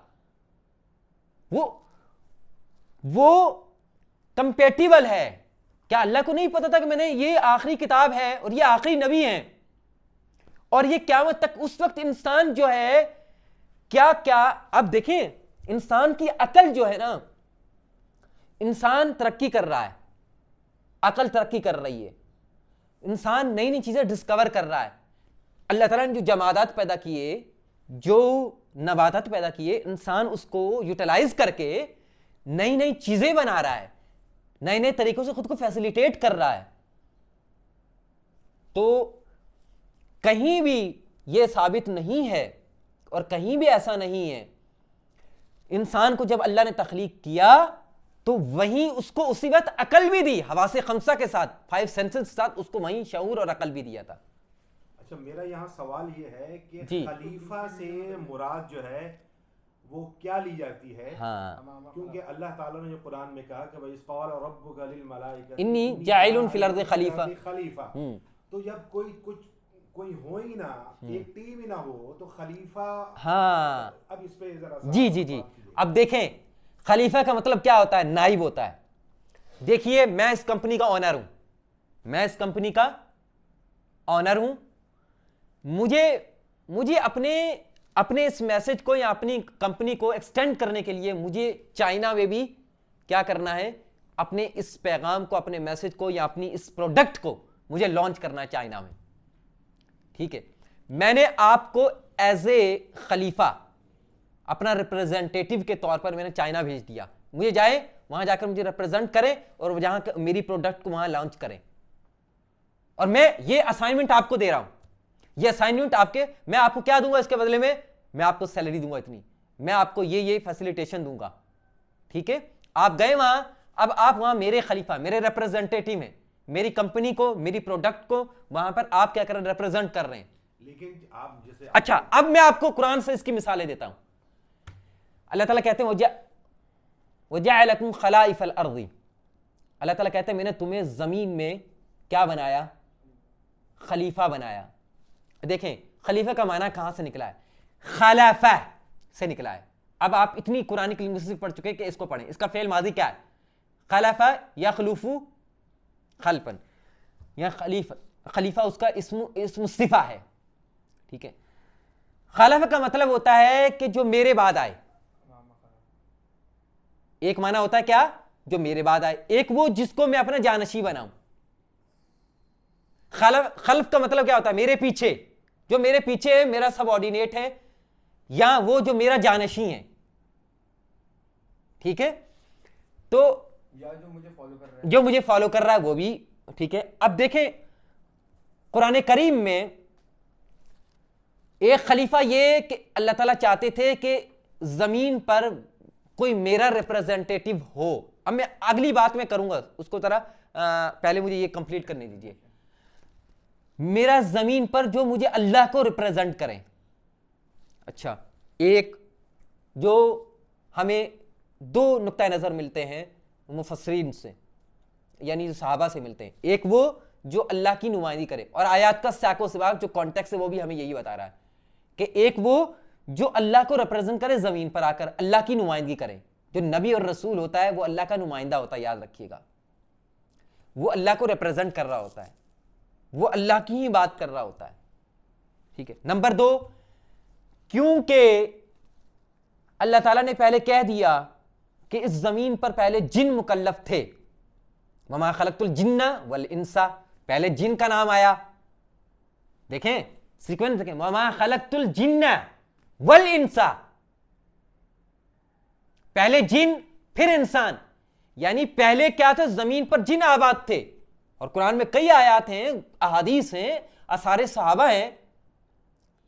वो कंपेटिबल है। क्या अल्लाह को नहीं पता था कि मैंने ये आखिरी किताब है और ये आखिरी नबी है, और ये क़यामत तक उस वक्त इंसान जो है क्या क्या। अब देखें, इंसान की अकल जो है ना, इंसान तरक्की कर रहा है, अकल तरक्की कर रही है, इंसान नई नई चीजें डिस्कवर कर रहा है। अल्लाह ताला ने जो जमादात पैदा किए, जो नबातात पैदा किए, इंसान उसको यूटिलाइज करके नई नई चीजें बना रहा है, नए नए तरीकों से खुद को फैसिलिटेट कर रहा है। तो कहीं भी यह साबित नहीं है और कहीं भी ऐसा नहीं है, इंसान को जब अल्लाह ने तख्लीक किया तो वहीं उसको उसी वक्त अकल भी दी, हवासे खमसा के साथ, 5 सेंसेस के साथ उसको वहीं शऊर और अकल भी दिया था। अच्छा, मेरा यहाँ सवाल ये है कि खलीफा से मुराद जो है वो क्या ली जाती है? हाँ, क्योंकि अल्लाह ताला ने जो कुरान में कहा कि वइज़ क़ाल रब्बुका लिल मलाइकति इन्नी जाइलुन फिल अर्ज़ि खलीफा, तो जब कोई हो ही ना, एक टीम ही ना हो, तो खलीफा। हाँ, अब इस पे जरा जी। अब देखें, खलीफा का मतलब क्या होता है? नाइब होता है। देखिए, मैं इस कंपनी का ऑनर हूं, मैं इस कंपनी का ऑनर हूं। मुझे अपने इस मैसेज को या अपनी कंपनी को एक्सटेंड करने के लिए मुझे चाइना में भी क्या करना है? अपने इस पैगाम को, अपने मैसेज को या अपनी इस प्रोडक्ट को मुझे लॉन्च करना है चाइना में, ठीक है। मैंने आपको एज ए खलीफा, अपना रिप्रेजेंटेटिव के तौर पर मैंने चाइना भेज दिया। मुझे जाए वहां जाकर मुझे रिप्रेजेंट करें और जहां मेरी प्रोडक्ट को वहां लॉन्च करें। और मैं ये असाइनमेंट आपको दे रहा हूं, ये असाइनमेंट मैं आपको क्या दूंगा इसके बदले में? मैं आपको सैलरी दूंगा इतनी, मैं आपको ये फैसिलिटेशन दूंगा, ठीक है। आप गए वहां, अब आप वहां मेरे खलीफा, मेरे रिप्रेजेंटेटिव हैं, मेरी कंपनी को, मेरी प्रोडक्ट को वहां पर आप क्या कर रहे हैं? रिप्रेजेंट कर रहे हैं। लेकिन आप जैसे अच्छा, अब मैं आपको कुरान से इसकी मिसालें देता हूं। अल्लाह ताला कहते हैं वजअलकुम खलाइफल अर्ज़ि, अल्लाह ताला कहते हैं मैंने तुम्हें जमीन में क्या बनाया? खलीफा बनाया। देखें, खलीफा का माना कहां से निकला है? खलाफा से निकला है। अब आप इतनी कुरानिक लिंग्विस्टिक्स पढ़ चुके हैं कि इसको पढ़ें। इसका फेल माजी क्या है? खलाफा या खलूफू खलफन, या खलीफा उसका इस्म सिफा है, ठीक है। खलाफा का मतलब होता है कि जो मेरे बाद आए। एक माना होता है क्या? जो मेरे बाद आए। एक वो जिसको मैं अपना जानशी बनाऊं, खल्फ का मतलब क्या होता है? मेरे पीछे, जो मेरे पीछे है मेरा सबऑर्डिनेट है, या वो जो मेरा जानशी है, ठीक है? तो या जो मुझे फॉलो कर रहा है, जो मुझे फॉलो कर रहा है वो भी ठीक है। अब देखें कुरान करीम में एक खलीफा ये कि अल्लाह ताला चाहते थे कि जमीन पर कोई मेरा रिप्रेजेंटेटिव हो। अब मैं अगली बात में करूंगा उसको तरह, पहले मुझे ये कंप्लीट करने दीजिए। मेरा जमीन पर जो मुझे अल्लाह को रिप्रेजेंट करें। अच्छा, एक जो हमें दो नुक्ता नजर मिलते हैं मुफस्सिरीन से, यानी जो सहाबा से मिलते हैं। एक वो जो अल्लाह की नुमाइंदगी करे, और आयत का साको सिवाक जो कॉन्टेक्स्ट है वो भी हमें यही बता रहा है कि एक वो जो अल्लाह को रिप्रेजेंट करे, जमीन पर आकर अल्लाह की नुमाइंदगी करे। जो नबी और रसूल होता है वो अल्लाह का नुमाइंदा होता है, याद रखिएगा। वो अल्लाह को रिप्रेजेंट कर रहा होता है, वो अल्लाह की ही बात कर रहा होता है, ठीक है। नंबर दो, क्योंकि अल्लाह ताला ने पहले कह दिया कि इस जमीन पर पहले जिन मुकल्लफ थे, वमा खलक़तुल जिन्ना वल इंसा, पहले जिन का नाम आया। देखें सीक्वेंस देखें, वमा खलक़तुल जिन्ना वल इंसा, पहले जिन फिर इंसान, यानी पहले क्या था? जमीन पर जिन आबाद थे। और कुरान में कई आयात हैं, अहादीस हैं, आसारे सहाबा हैं,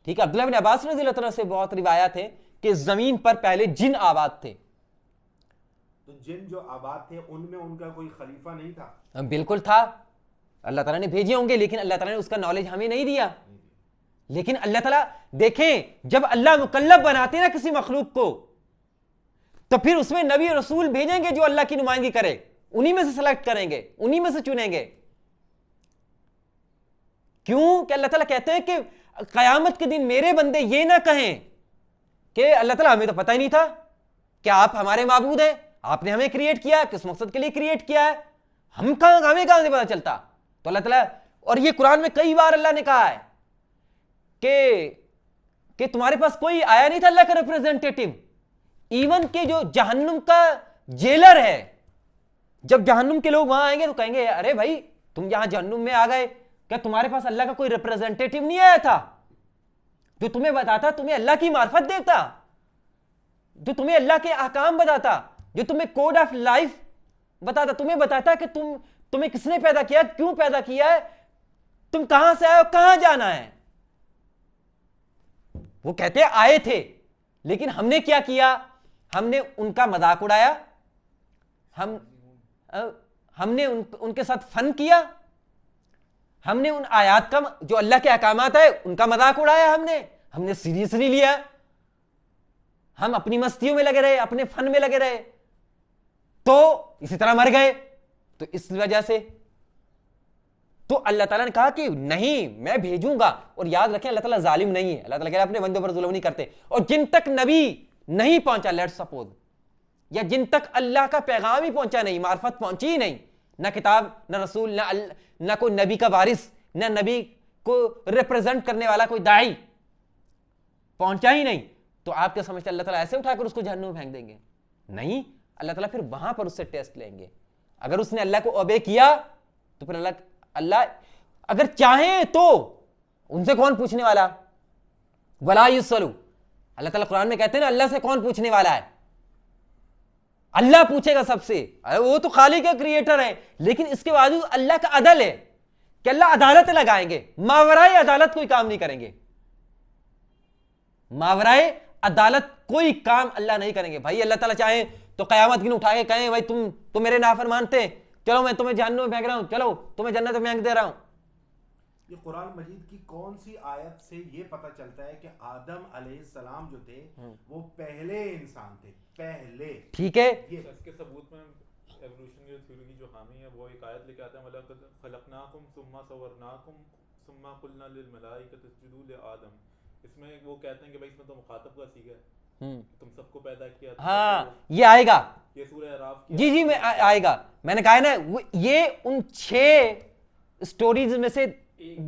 ठीक है। अब्दुल्लाह बिन अब्बास रज़ियल्लाहु अन्हु से बहुत रिवायत है कि जमीन पर पहले जिन आबाद थे। तो जिन जो आबाद थे उनमें उनका कोई खलीफा नहीं था? बिल्कुल था, अल्लाह ताला ने भेजे होंगे, लेकिन अल्लाह ताला ने उसका नॉलेज हमें नहीं दिया। लेकिन अल्लाह ताला, देखें जब अल्लाह मुकल्लफ बनाते हैं ना किसी मखलूक को, तो फिर उसमें नबी और रसूल भेजेंगे जो अल्लाह की नुमाइंदगी करे, उन्हीं में से सेलेक्ट करेंगे, उन्हीं में से चुनेंगे। क्यों कि अल्लाह ताला कहते हैं कि कयामत के दिन मेरे बंदे ये ना कहें कि अल्लाह ताला हमें तो पता ही नहीं था कि आप हमारे माबूद हैं, आपने हमें क्रिएट किया, किस मकसद के लिए क्रिएट किया है, हमें कहां से पता चलता? तो अल्लाह ताला, और ये कुरान में कई बार अल्लाह ने कहा है कि तुम्हारे पास कोई आया नहीं था अल्लाह का रिप्रेजेंटेटिव। इवन के जो जहन्नुम का जेलर है, जब जहन्नुम के लोग वहां आएंगे तो कहेंगे अरे भाई तुम यहां जहन्नुम में आ गए, क्या तुम्हारे पास अल्लाह का कोई रिप्रेजेंटेटिव नहीं आया था जो तुम्हें बताता, तुम्हें अल्लाह की मार्फत देता, जो तुम्हें अल्लाह के अहकाम बताता, जो तुम्हें कोड ऑफ लाइफ बताता, तुम्हें बताता कि तुम्हें किसने पैदा किया, क्यों पैदा किया है, तुम कहां से आए हो, कहां जाना है। वो कहते आए थे, लेकिन हमने क्या किया? हमने उनका मजाक उड़ाया, हमने उनके साथ फन किया, हमने उन आयात का, जो अल्लाह के अहकामात है उनका मजाक उड़ाया, हमने सीरियसली लिया, हम अपनी मस्तियों में लगे रहे, अपने फन में लगे रहे, तो इसी तरह मर गए। तो इस वजह से तो अल्लाह ताला ने कहा कि नहीं मैं भेजूंगा। और याद रखें अल्लाह ताला जालिम नहीं है, अल्लाह ताला कह रहा है अपने बंदों पर जुल्म नहीं करते। और जिन तक नबी नहीं पहुंचा, लेट्स सपोज, या जिन तक अल्लाह का पैगाम ही पहुंचा नहीं, मार्फत पहुंची ही नहीं, ना किताब, ना रसूल, ना कोई नबी का वारिस, ना नबी को रिप्रेजेंट करने वाला कोई दाई पहुंचा ही नहीं, तो आप क्या समझते अल्लाह ताला ऐसे उठाकर उसको जहन्नुम में फेंक देंगे? नहीं, अल्लाह ताला फिर वहां पर उससे टेस्ट लेंगे। अगर उसने अल्लाह को ओबे किया तो फिर अल्लाह अगर चाहे तो उनसे कौन पूछने वाला? वला युसलू, अल्लाह ताला कुरान में कहते हैं ना अल्लाह से कौन पूछने वाला है? अल्लाह पूछेगा सबसे। अरे वो तो खालिक है, क्रिएटर है, लेकिन इसके बावजूद अल्लाह का अदल है कि अल्लाह अदालत लगाएंगे, मावराए अदालत कोई काम नहीं करेंगे, मावराए अदालत कोई काम अल्लाह नहीं करेंगे। भाई अल्लाह ताला चाहे तो कयामत दिन उठा के कहें भाई तुम मेरे नाफरमानते, चलो मैं तुम्हें जहन्नुम में फेंक रहा हूं, चलो तुम्हें जन्नत में फेंक दे रहा हूं। ये कुरान मजीद की कौन सी आयत से ये पता चलता है कि आदम अलैहिस्सलाम जो थे वो पहले इंसान थे? पहले, ठीक है, इसके सबूत में एवोल्यूशन की थ्योरी की जो हामी है वो एक आयत लेके आता है, वलक़द खलक़नाकुम सुम्मा सव्वरनाकुम सुम्मा कुलना लिल मलाइकति इसजुदू लि आदम। इसमें वो कहते हैं कि भाई इसमें तो मुखातब का सीगा है, तुम सबको पैदा किया। हाँ ये आएगा, ये सूरह अराफ जी जी में आएगा। मैंने कहा है ना ये उन 6 स्टोरीज में से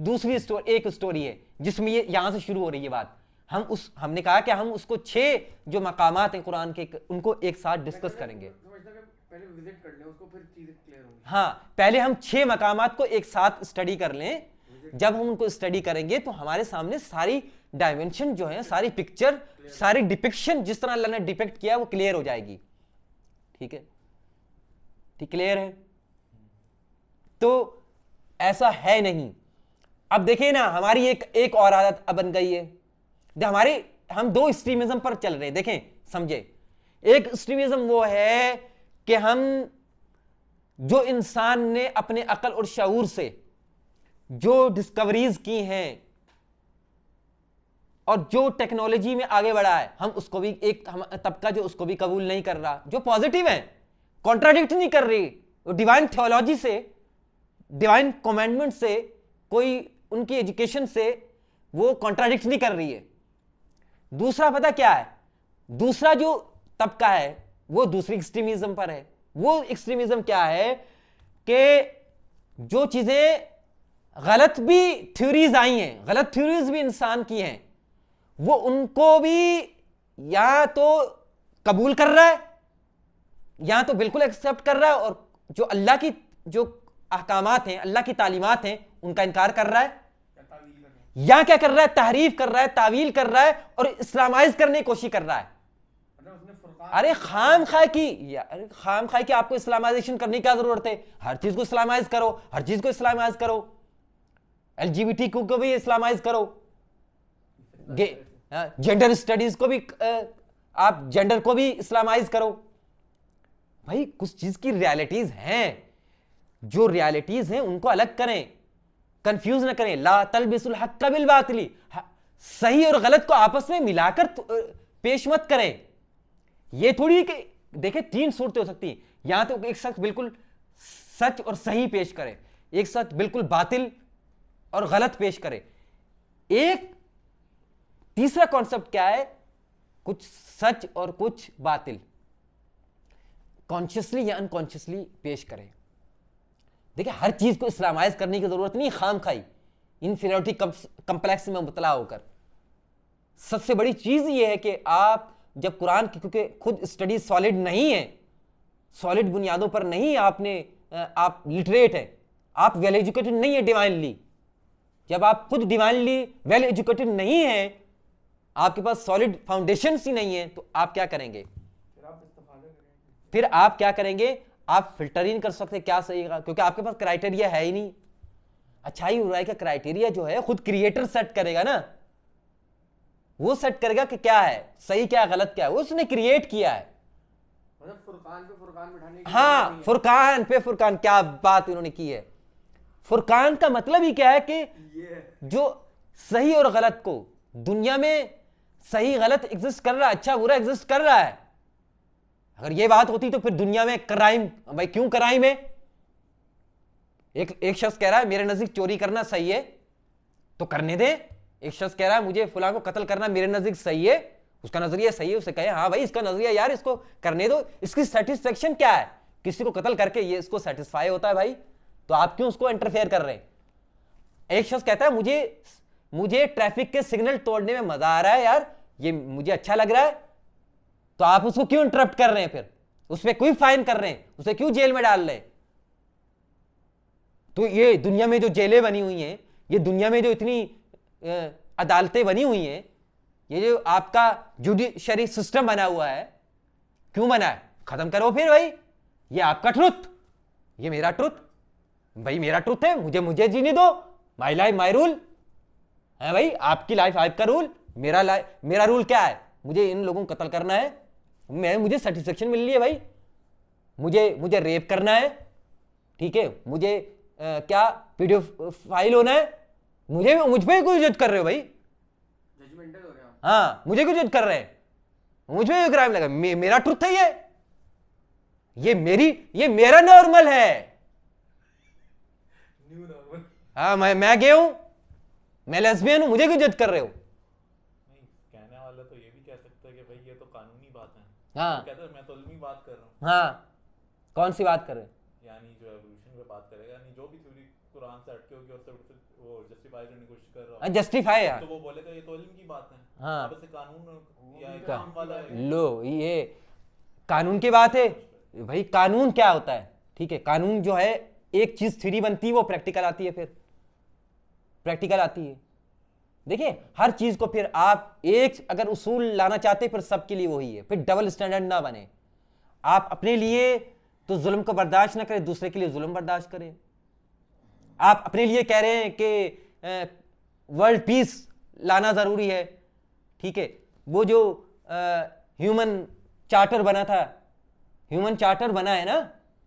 दूसरी स्टोरी, एक स्टोरी है जिसमें ये यहां से शुरू हो रही है बात। हमने कहा कि हम उसको 6 जो मकामात हैं कुरान के उनको एक साथ डिस्कस करेंगे। पहले विजिट कर लें उसको, फिर चीजें क्लियर होंगी। हाँ, पहले हम 6 मकामात को एक साथ स्टडी कर लें, जब हम उनको स्टडी करेंगे तो हमारे सामने सारी डायमेंशन जो है, सारी पिक्चर, सारी डिपिक्शन जिस तरह अल्लाह ने डिपिक्ट किया वो क्लियर हो जाएगी। ठीक है, ठीक, क्लियर है। तो ऐसा है नहीं। अब देखिए ना, हमारी एक और आदत अब बन गई है, हमारे हम दो एक्सट्रीमिज्म पर चल रहे हैं। देखें, समझे, एक एक्सट्रीमिज्म वो है कि हम जो इंसान ने अपने अकल और शऊर से जो डिस्कवरीज की हैं और जो टेक्नोलॉजी में आगे बढ़ा है, हम उसको भी एक तबका जो उसको भी कबूल नहीं कर रहा, जो पॉजिटिव है, कॉन्ट्राडिक्ट नहीं कर रही, डिवाइन थियोलॉजी से, डिवाइन कमांडमेंट से, कोई उनकी एजुकेशन से वो कॉन्ट्राडिक्ट नहीं कर रही है। दूसरा पता क्या है, दूसरा जो तबका है वो दूसरी एक्सट्रीमिज्म पर है। वो एक्सट्रीमिज्म क्या है कि जो चीजें गलत भी थ्योरीज आई हैं, गलत थ्योरीज भी इंसान की हैं, वो उनको भी या तो कबूल कर रहा है या तो बिल्कुल एक्सेप्ट कर रहा है, और जो अल्लाह की जो अहकामात हैं, अल्लाह की तालीमात हैं, उनका इनकार कर रहा है, या क्या कर रहा है, तहरीफ कर रहा है, तावील कर रहा है और इस्लामाइज करने की कोशिश कर रहा है। अरे खाम खाए कि आपको इस्लामाइजेशन करने की क्या जरूरत है? हर चीज को इस्लामाइज करो, हर चीज को इस्लामाइज करो, एलजीबीटी को भी इस्लामाइज करो, जेंडर स्टडीज को भी आप जेंडर को भी इस्लामाइज करो। भाई कुछ चीज की रियलिटीज हैं, जो रियलिटीज हैं उनको अलग करें, कंफ्यूज ना करें। ला तलबिसुल हक्का बिल बातिली, सही और गलत को आपस में मिलाकर पेश मत करें। ये थोड़ी कि देखे तीन सूरतें हो सकती हैं, यहां तो एक शख्स बिल्कुल सच और सही पेश करे, एक शख्स बिल्कुल बातिल और गलत पेश करे। एक तीसरा कॉन्सेप्ट क्या है, कुछ सच और कुछ बातिल कॉन्शियसली या अनकॉन्शियसली पेश करे। देखिए हर चीज को इस्लामाइज करने की जरूरत नहीं, खाम खाई इन्फीरियरिटी कम्प्लेक्स में मुबतला होकर। सबसे बड़ी चीज ये है कि आप जब कुरान की, क्योंकि खुद स्टडी सॉलिड नहीं है, सॉलिड बुनियादों पर नहीं, आप लिटरेट है, आप वेल एजुकेटेड नहीं है डिवाइनली। जब आप खुद डिवाइनली वेल एजुकेटेड नहीं है, आपके पास सॉलिड फाउंडेशन ही नहीं है, तो आप क्या करेंगे? फिर आप क्या करेंगे? आप फिल्टर ही नहीं कर सकते क्या सही है, क्योंकि आपके पास क्राइटेरिया है ही नहीं। अच्छाई बुराई का क्राइटेरिया जो है खुद क्रिएटर सेट करेगा ना, वो सेट करेगा कि क्या है सही, क्या गलत, क्या है, उसने क्रिएट किया है। फुरकान पे फुरकान बिठाने की हाँ, फुरकान पे फुरकान, क्या बात इन्होंने की है। फुरकान का मतलब ही क्या है कि जो सही और गलत को, दुनिया में सही गलत एग्जिस्ट कर रहा है, अच्छा बुरा एग्जिस्ट कर रहा है। अगर ये बात होती तो फिर दुनिया में क्राइम, भाई क्यों क्राइम है? एक शख्स कह रहा है मेरे नजदीक चोरी करना सही है तो करने दे, एक शख्स कह रहा है मुझे फलां को कत्ल करना मेरे नजदीक सही है, उसका नजरिया सही है, उसे कहे हाँ भाई इसका नजरिया यार, इसको करने दो, इसकी सेटिस्फेक्शन क्या है? किसी को कत्ल करके ये इसको सेटिस्फाई होता है भाई, तो आप क्यों उसको इंटरफेयर कर रहे हैं? एक शख्स कहता है मुझे ट्रैफिक के सिग्नल तोड़ने में मजा आ रहा है यार, ये मुझे अच्छा लग रहा है, तो आप उसको क्यों इंटरप्ट कर रहे हैं? फिर उस पर क्यों फाइन कर रहे हैं? उसे क्यों जेल में डाल रहे हैं? तो ये दुनिया में जो जेलें बनी हुई हैं, ये दुनिया में जो इतनी अदालतें बनी हुई हैं, ये जो आपका जुडिशरी सिस्टम बना हुआ है, क्यों बना है? खत्म करो फिर भाई। ये आपका ट्रुथ, ये मेरा ट्रुथ, भाई मेरा ट्रुथ है, मुझे जीने दो, माई लाइफ माई रूल है भाई, आपकी लाइफ आपका रूल, मेरा रूल क्या है? मुझे इन लोगों को कत्ल करना है, मुझे सेटिस्फेक्शन मिल रही है भाई, मुझे रेप करना है, ठीक है, मुझे क्या पीडियोफाइल होना है, मुझ पे क्यों जज कर रहे हो भाई? जजमेंटल हो रहे हो। हाँ, मुझे क्यों जज कर रहे हैं? मुझ पे क्राइम लगा, मेरा ट्रुथ है ये मेरा नॉर्मल है। New normal. हाँ, मैं गे हूं, मैं लेस्बियन हूं, मुझे क्यों जज कर रहे हो? नहीं, कहने वाला तो ये भी कह सकता है कि भाई ये तो कानूनी बात है। हाँ, तो कहता है मैं तो इल्मी बात कर रहा हूँ। हाँ, कौन सी बात कर रहे हैं? यानी जो एवोल्यूशन पे बात करेगा, यानी जो भी थ्योरी कुरान से हटके होगी और वो जस्टिफाई करने की कोशिश कर रहा हो, जस्टिफाई है, तो वो बोलेगा ये तो इल्म की बात है। हाँ। अब से कानून या क्या? काम वाला है। लो, ये कानून की बात है भाई। कानून क्या होता है? ठीक है, कानून जो है एक चीज थ्योरी बनती है, वो प्रैक्टिकल आती है। फिर प्रैक्टिकल आती है। देखिए हर चीज को फिर आप एक अगर उसूल लाना चाहते फिर सबके लिए वही है, फिर डबल स्टैंडर्ड ना बने। आप अपने लिए तो जुल्म को बर्दाश्त ना करें, दूसरे के लिए जुल्म बर्दाश्त करें। आप अपने लिए कह रहे हैं कि वर्ल्ड पीस लाना जरूरी है, ठीक है, वो जो ह्यूमन चार्टर बना था, ह्यूमन चार्टर बना है ना,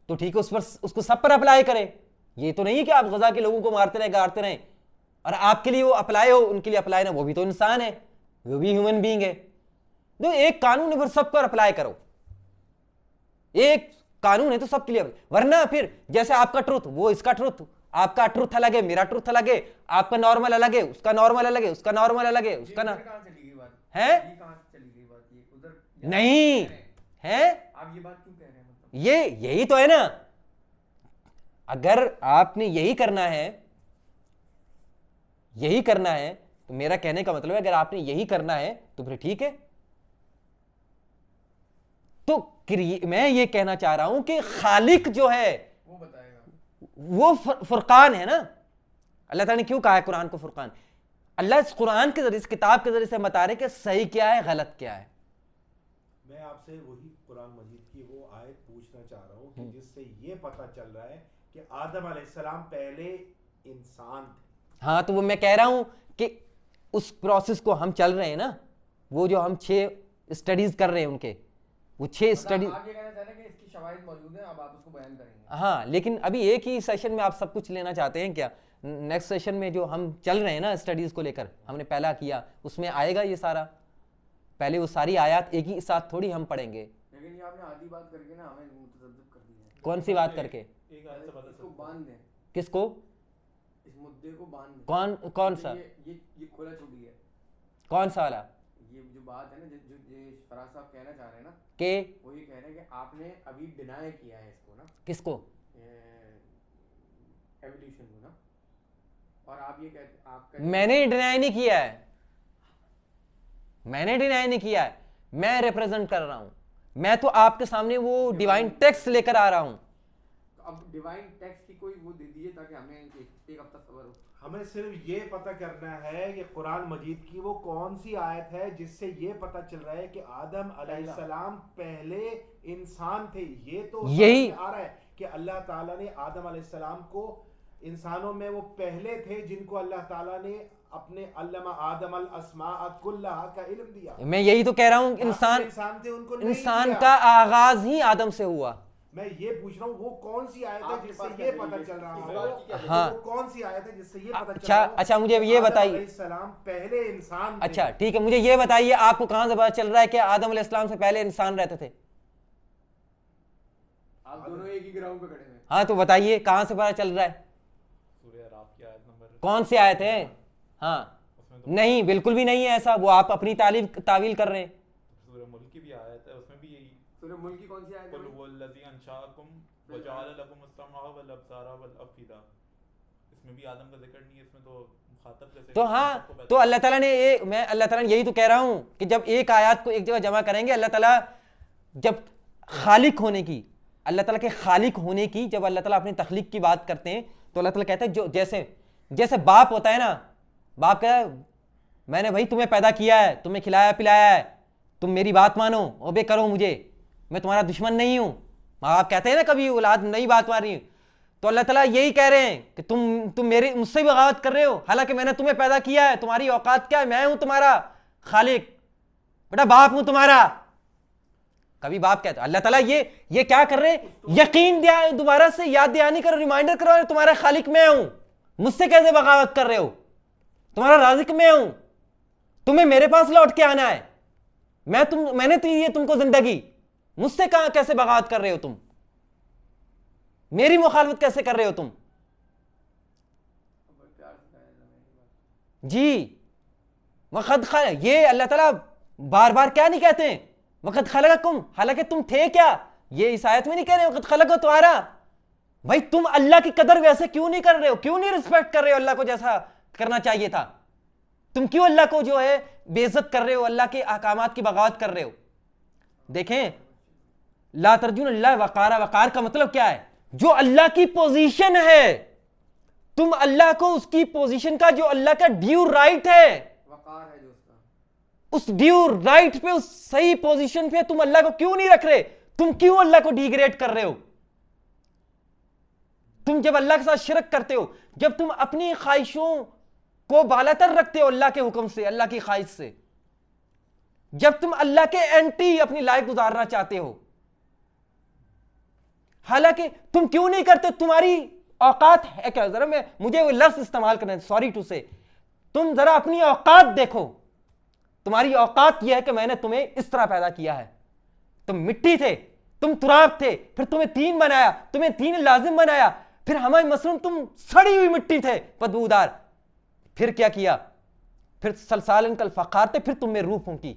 तो ठीक है, उस पर उसको सब पर अप्लाई करें। ये तो नहीं है कि आप गजा के लोगों को मारते रहे गाड़ते रहें और आपके लिए वो अप्लाई हो, उनके लिए अप्लाई ना, वो भी तो इंसान है, वो भी ह्यूमन बीइंग है। तो एक कानून है, फिर सब पर अप्लाई करो। एक कानून है तो सबके लिए, वरना फिर जैसे आपका ट्रुथ वो इसका ट्रुथ, आपका ट्रुथ अलग है, मेरा ट्रुथ अलग है, आपका नॉर्मल अलग है, उसका नॉर्मल अलग है, उसका नॉर्मल अलग है, उसका ना कहाँ चली गई बात? है ये कहाँ से चली गई बात? ये उधर नहीं है। आप ये बात क्यों कह रहे हैं? मतलब ये यही तो है ना, अगर आपने यही करना है, यही करना है, तो मेरा कहने का मतलब है अगर आपने यही करना है तो फिर ठीक है। तो मैं ये कहना चाह रहा हूं कि खालिक जो है वो बताएगा, वो फुरकान है ना। अल्लाह ताला ने क्यों कहा है कुरान को फुरकान? अल्लाह इस कुरान के जरिए, इस किताब के जरिए से बता रहे कि सही क्या है, गलत क्या है। मैं आपसे वही कुरान मजीद की वो आयत पूछना चाह रहा हूँ कि जिससे ये पता चल रहा है कि आदम अलैहिस्सलाम पहले इंसान थे। हाँ, तो वो मैं कह रहा हूं कि उस प्रोसेस को हम चल रहे हैं ना, वो जो हम 6 स्टडीज कर रहे हैं उनके, वो 6 स्टडी। आप ये कहना चाह रहे हैं कि इसकी शवाहिद मौजूद है, अब आप उसको बयान करेंगे। हाँ, लेकिन अभी एक ही सेशन में आप सब कुछ लेना चाहते हैं क्या? नेक्स्ट सेशन में जो हम चल रहे हैं ना स्टडीज को लेकर, हमने पहला किया, उसमें आएगा ये सारा। पहले वो सारी आयत एक ही साथ थोड़ी हम पढ़ेंगे। लेकिन ये आपने आधी बात करके ना हमें मुतज़ब्ज़िब कर दिया है। कौन सी बात करके? एक आयत से पता इसको चलता है। बांध दें, किसको? इस मुद्दे को बांध दें। कौन सा? ये खुला छुड़ी है। कौन सा वाला? ये जो बात है ना, जो फराज साहब कहना चाह रहे हैं ना, के वो ये कह रहे हैं कि आपने अभी डिनाई किया है इसको ना, किसको? एवोल्यूशन को ना, और आप ये कहते, आप मैंने डिनाई नहीं किया है, मैंने डिनाई नहीं किया है, मैं रिप्रेजेंट कर रहा हूं। मैं तो आपके सामने वो डिवाइन टेक्स्ट लेकर आ रहा हूं। तो अब डिवाइन टेक्स्ट की कोई वो दे दीजिए ताकि हमें एक हफ्ता सबर हो। हमें सिर्फ ये पता करना है कि कुरान मजीद की वो कौन सी आयत है जिससे ये पता चल रहा है कि आदम अलैहिस्सलाम पहले इंसान थे। ये तो यही आ रहा है कि अल्लाह ताला ने आदम अलैहिस्सलाम को, इंसानों में वो पहले थे जिनको अल्लाह ताला ने अपने अल्लमा आदम अल अस्मा कुल्लाहा का इल्म दिया। मैं यही तो कह रहा हूं, इंसान थे, उनको नहीं इंसान दिया। का आगाज ही आदम से हुआ। मैं ये पूछ रहा हूँ वो कौन सी आयत है जिससे ये पता चल रहा हो? हाँ, वो कौन सी आयत है जिससे ये पता चल अच्छा रहा हो? अच्छा, मुझे ये बताइए। अलैहिस्सलाम पहले इंसान थे। अच्छा ठीक है, मुझे ये बताइए, आपको कहां से पता चल रहा है कि आदम अलैहिस्सलाम से पहले इंसान रहते थे? आप दोनों एक ही ग्राउंड पे खड़े हैं। हाँ, तो बताइए कहां से पता चल रहा है? सूरह अराफ की आयत नंबर कौन सी आयत है? हाँ, उसमें तो नहीं, बिल्कुल भी नहीं है ऐसा, वो आप अपनी तावील कर रहे हैं। सूरह मुल्क की भी आयत है, उसमें भी यही सूरह मुल्क की कौन सी आयत है? कुल हुवल्लज़ी अंशाअकुम व जअल लकुमुस समअ वल अब्सारा वल अफइदा। इसमें भी आदम का जिक्र नहीं है, इसमें तो मुखातब जैसे तो हाँ, तो अल्लाह ताला ने अल्लाह ताला ने यही तो कह रहा हूं कि जब एक आयत को एक जगह जमा करेंगे, अल्लाह ताला जब खालिक होने की, अल्लाह ताला के खालिक होने की, जब अल्लाह ताला अपनी तख्लीक की बात करते हैं तो अल्लाह ताला कहता है जो जैसे बाप होता है ना, बाप कहता है मैंने भाई तुम्हें पैदा किया है, तुम्हें खिलाया पिलाया है, तुम मेरी बात मानो, ओबे करो मुझे, मैं तुम्हारा दुश्मन नहीं हूं। माँ बाप कहते हैं ना कभी औलाद नई बात मान रही है, तो अल्लाह ताला यही कह रहे हैं कि तुम मुझसे बगावत कर रहे हो, हालांकि मैंने तुम्हें पैदा किया है, तुम्हारी औकात क्या है, मैं हूं तुम्हारा खालिक, बेटा बाप हूं तुम्हारा। कभी बाप कहता, अल्लाह ताला ये क्या कर रहे हैं, यकीन दिया, दोबारा से याद दहानी करो, रिमाइंडर करो, तुम्हारा खालिक मैं हूं, मुझसे कैसे बगावत कर रहे हो, तुम्हारा राज़िक मैं हूं, तुम्हें मेरे पास लौट के आना है, मैंने तो ये तुमको जिंदगी, मुझसे कहां कैसे बगावत कर रहे हो तुम, मेरी मुखालफत कैसे कर रहे हो तुम? जी, वक़द ये अल्लाह ताला बार बार क्या नहीं कहते हैं, वक़द खलक़कुम, हालांकि तुम थे क्या, ये इस आयत में नहीं कह रहे वक़द खलक़ो तुम्हारा। भाई तुम अल्लाह की कदर वैसे क्यों नहीं कर रहे हो, क्यों नहीं रिस्पेक्ट कर रहे हो अल्लाह को जैसा करना चाहिए था? तुम क्यों अल्लाह को जो है बेइज्जत कर रहे हो, अल्लाह के अहकामात की बगावत कर रहे हो? देखें, ला तर्जुन अल्लाह वक़ारा, वक़ार का मतलब क्या है? जो अल्लाह की पोजीशन है तुम अल्लाह को उसकी पोजीशन का, जो अल्लाह का ड्यू राइट है, वकार है जो उसका, उस ड्यू राइट पे, उस सही पोजीशन पे तुम अल्लाह को क्यों नहीं रख रहे? तुम क्यों अल्लाह को डिग्रेड कर रहे हो? तुम जब अल्लाह के साथ शिरक करते हो, जब तुम अपनी ख्वाहिशों को बालातर रखते हो अल्लाह के हुक्म से, अल्लाह की ख्वाहिश से, जब तुम अल्लाह के एंटी अपनी लाइफ गुजारना चाहते हो, हालांकि तुम क्यों नहीं करते? तुम्हारी औकात है क्या? जरा मुझे वो लफ्ज इस्तेमाल करना, सॉरी टू से, तुम जरा अपनी औकात देखो। तुम्हारी औकात यह है कि मैंने तुम्हें इस तरह पैदा किया है। तुम मिट्टी थे, तुम तुराब थे, फिर तुम्हें तीन बनाया, तुम्हें तीन लाजिम बनाया, फिर हमारे मसलन तुम सड़ी हुई मिट्टी थे, बदबूदार, फिर क्या किया? फिर सलसालन कल फखार थे, फिर तुम में रूह फूंकी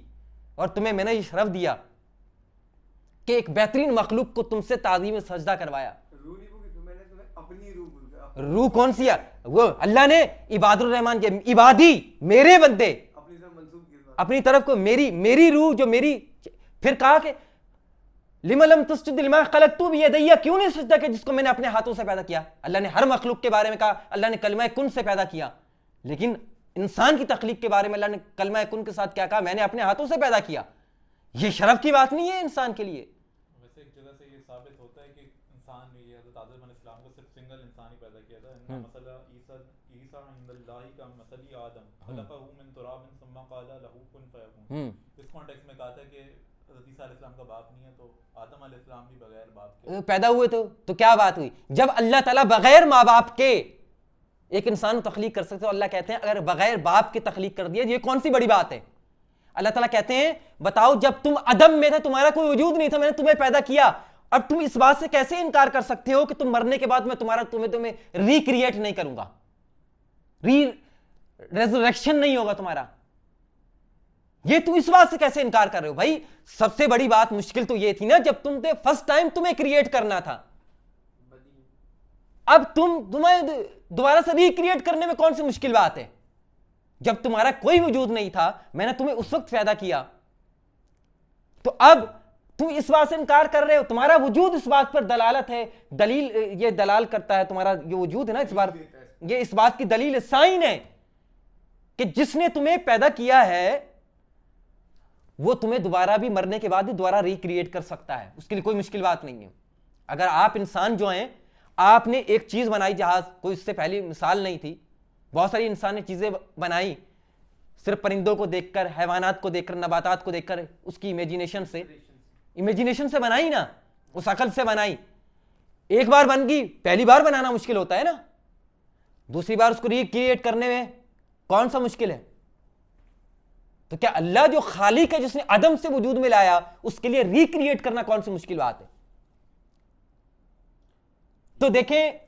और तुम्हें मैंने ये शरफ दिया कि एक बेहतरीन मखलूक को तुमसे ताज़ीम सजदा करवाया। रूह नहीं बोली तो मैंने तुम्हें अपनी रूह बोल दिया। रूह कौन सी है? वो अल्लाह ने इबादुर रहमान के इबादी, मेरे बंदे, अपनी तरफ मंसूब किया। अपनी तरफ को मेरी रूह जो मेरी, फिर कहा कि लिमलम तस्जुद लिमा खलक़तु बियदैया, क्यों नहीं सजदा किया जिसको मैंने अपने हाथों से पैदा किया? अल्लाह ने हर मखलूक के बारे में कहा, अल्लाह ने कलमा कुन से पैदा किया, लेकिन इंसान की तख्लीक के बारे में अल्लाह ने कलमा कुन के साथ क्या कहा? मैंने अपने हाथों से पैदा किया। ये शरफ की बात नहीं है इंसान के लिए। वैसे एक जगह से ये साबित होता है कि इंसान ने, ये हज़रत आदम अलैहिस्सलाम को सिर्फ सिंगल इंसान ही पैदा किया था। इनका मसला ईसा इंदल्लाहि का मसली आदम खलक़हु मिन तुराबिन सुम्मा क़ाला लहू कुन फयकून। इस कॉन्टेक्स्ट में कहा था कि हज़रत ईसा अलैहिस्सलाम का बाप नहीं है, तो आदम अलैहिस्सलाम भी बगैर बाप के पैदा हुए। तो क्या बात हुई? जब अल्लाह ताला बगैर माँ बाप के एक इंसान को तख्लीक कर सकते हो, अल्लाह कहते हैं अगर बगैर बाप के तख्लीक कर दिया, ये कौन सी बड़ी बात है? अल्लाह ताला कहते हैं बताओ, जब तुम अदम में थे, तुम्हारा कोई वजूद नहीं था, मैंने तुम्हें पैदा किया, अब तुम इस बात से कैसे इनकार कर सकते हो कि तुम मरने के बाद मैं तुम्हें रिक्रिएट नहीं करूंगा, रेजरेक्शन नहीं होगा तुम्हारा? ये तुम इस बात से कैसे इनकार कर रहे हो? भाई सबसे बड़ी बात, मुश्किल तो ये थी ना जब तुम थे फर्स्ट टाइम, तुम्हें क्रिएट करना था। अब तुम्हें दोबारा से रिक्रिएट करने में कौन सी मुश्किल बात है? जब तुम्हारा कोई वजूद नहीं था, मैंने तुम्हें उस वक्त पैदा किया, तो अब तुम इस बात से इनकार कर रहे हो? तुम्हारा वजूद इस बात पर दलालत है, दलील, ये दलाल करता है, तुम्हारा ये वजूद है ना, ये इस बात की दलील है, साइन है कि जिसने तुम्हें पैदा किया है वो तुम्हें दोबारा भी मरने के बाद भी दोबारा रिक्रिएट कर सकता है। उसके लिए कोई मुश्किल बात नहीं है। अगर आप इंसान जो हैं, आपने एक चीज बनाई, जहाज, कोई इससे पहले मिसाल नहीं थी, बहुत सारी इंसान ने चीजें बनाई सिर्फ परिंदों को देखकर, हैवानात को देखकर, नबातात को देखकर, उसकी इमेजिनेशन से बनाई ना, उस अकल से बनाई। एक बार बन गई, पहली बार बनाना मुश्किल होता है ना, दूसरी बार उसको रिक्रिएट करने में कौन सा मुश्किल है? तो क्या अल्लाह जो खालिक है, जिसने अदम से वजूद में लाया, उसके लिए रिक्रिएट करना कौन सी मुश्किल बात है? तो देखें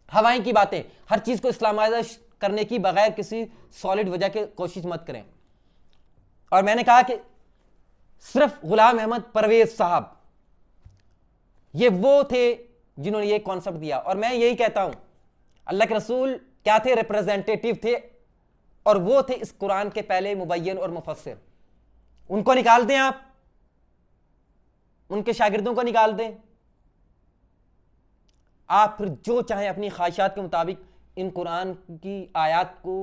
हवाएं की बातें, हर चीज को इस्लामाइज करने की बगैर किसी सॉलिड वजह के कोशिश मत करें। और मैंने कहा कि सिर्फ गुलाम अहमद परवेज साहब ये वो थे जिन्होंने ये कॉन्सेप्ट दिया, और मैं यही कहता हूं अल्लाह के रसूल क्या थे? रिप्रेजेंटेटिव थे, और वो थे इस कुरान के पहले मुबय्यन और मुफस्सिर। उनको निकाल दें, आप उनके शागिर्दों को निकाल दें, आप फिर जो चाहें अपनी ख्वाहिशात के मुताबिक इन कुरान की आयत को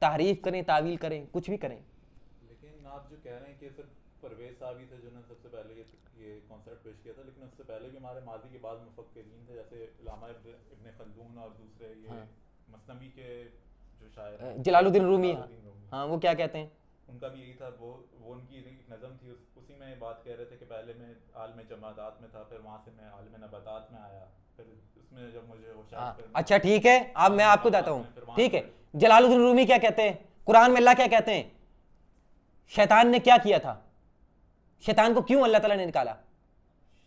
तहरीफ करें, तावील करें, कुछ भी करें। लेकिन आप जो कह रहे हैं कि सिर्फ परवेज साहब ही थे जिन्होंने सबसे पहले ये कॉन्सेप्ट पेश किया था, लेकिन उससे पहले भी हमारे माजी के बाद मुफक्किरीन थे, जैसे इल्लामा इब्न खल्दून और दूसरे ये मसनवी के जो शायर हैं, जलालुद्दीन रूमी, हाँ, वो क्या कहते हैं? उनका भी यही था, वो उनकी एक नज़म थी, उसी में बात कह रहे थे कि पहले मैं आलम जमादात में था, फिर वहाँ से मैं आलम नबातात में आया, फिर उसमें जब मुझे होशियार, अच्छा ठीक है, अब मैं आपको बताता हूँ, ठीक है। जलालुद्दीन रूमी क्या कहते हैं? कुरान में अल्लाह क्या कहते हैं? शैतान ने क्या किया था? शैतान को क्यों अल्लाह ताला ने निकाला?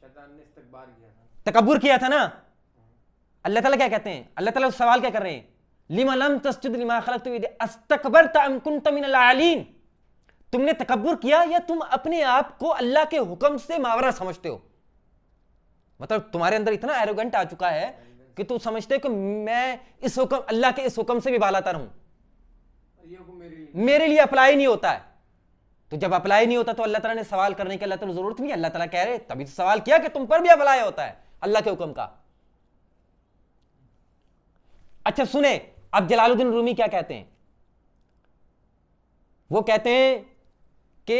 शैतान ने इस्तकबार किया था, तकब्बुर किया था ना। अल्लाह ताला क्या कहते हैं? अल्लाह ताला सवाल क्या कर रहे हैं? लिमा लम तस्जुद लिमा खलक़तु बियदी अस्तकबरत अम कुन्त मिनल आलीन, तुमने तकब्बुर किया या तुम अपने आप को अल्लाह के हुक्म से मावरा समझते हो? मतलब तुम्हारे अंदर इतना एरोगेंट आ चुका है कि तू समझते हो कि मैं इस हुक्म, अल्लाह के इस हुक्म से भी बालातर हूं, ये हुक्म मेरे लिए अप्लाई नहीं होता है। तो जब अप्लाई नहीं होता तो अल्लाह ताला ने सवाल करने की अल्लाह ताला जरूरत नहीं है। अल्लाह ताला कह रहे तभी तो सवाल किया कि तुम पर भी अप्लाई होता है अल्लाह के हुक्म का। अच्छा सुने, अब जलालुद्दीन रूमी क्या कहते हैं? वो कहते हैं कि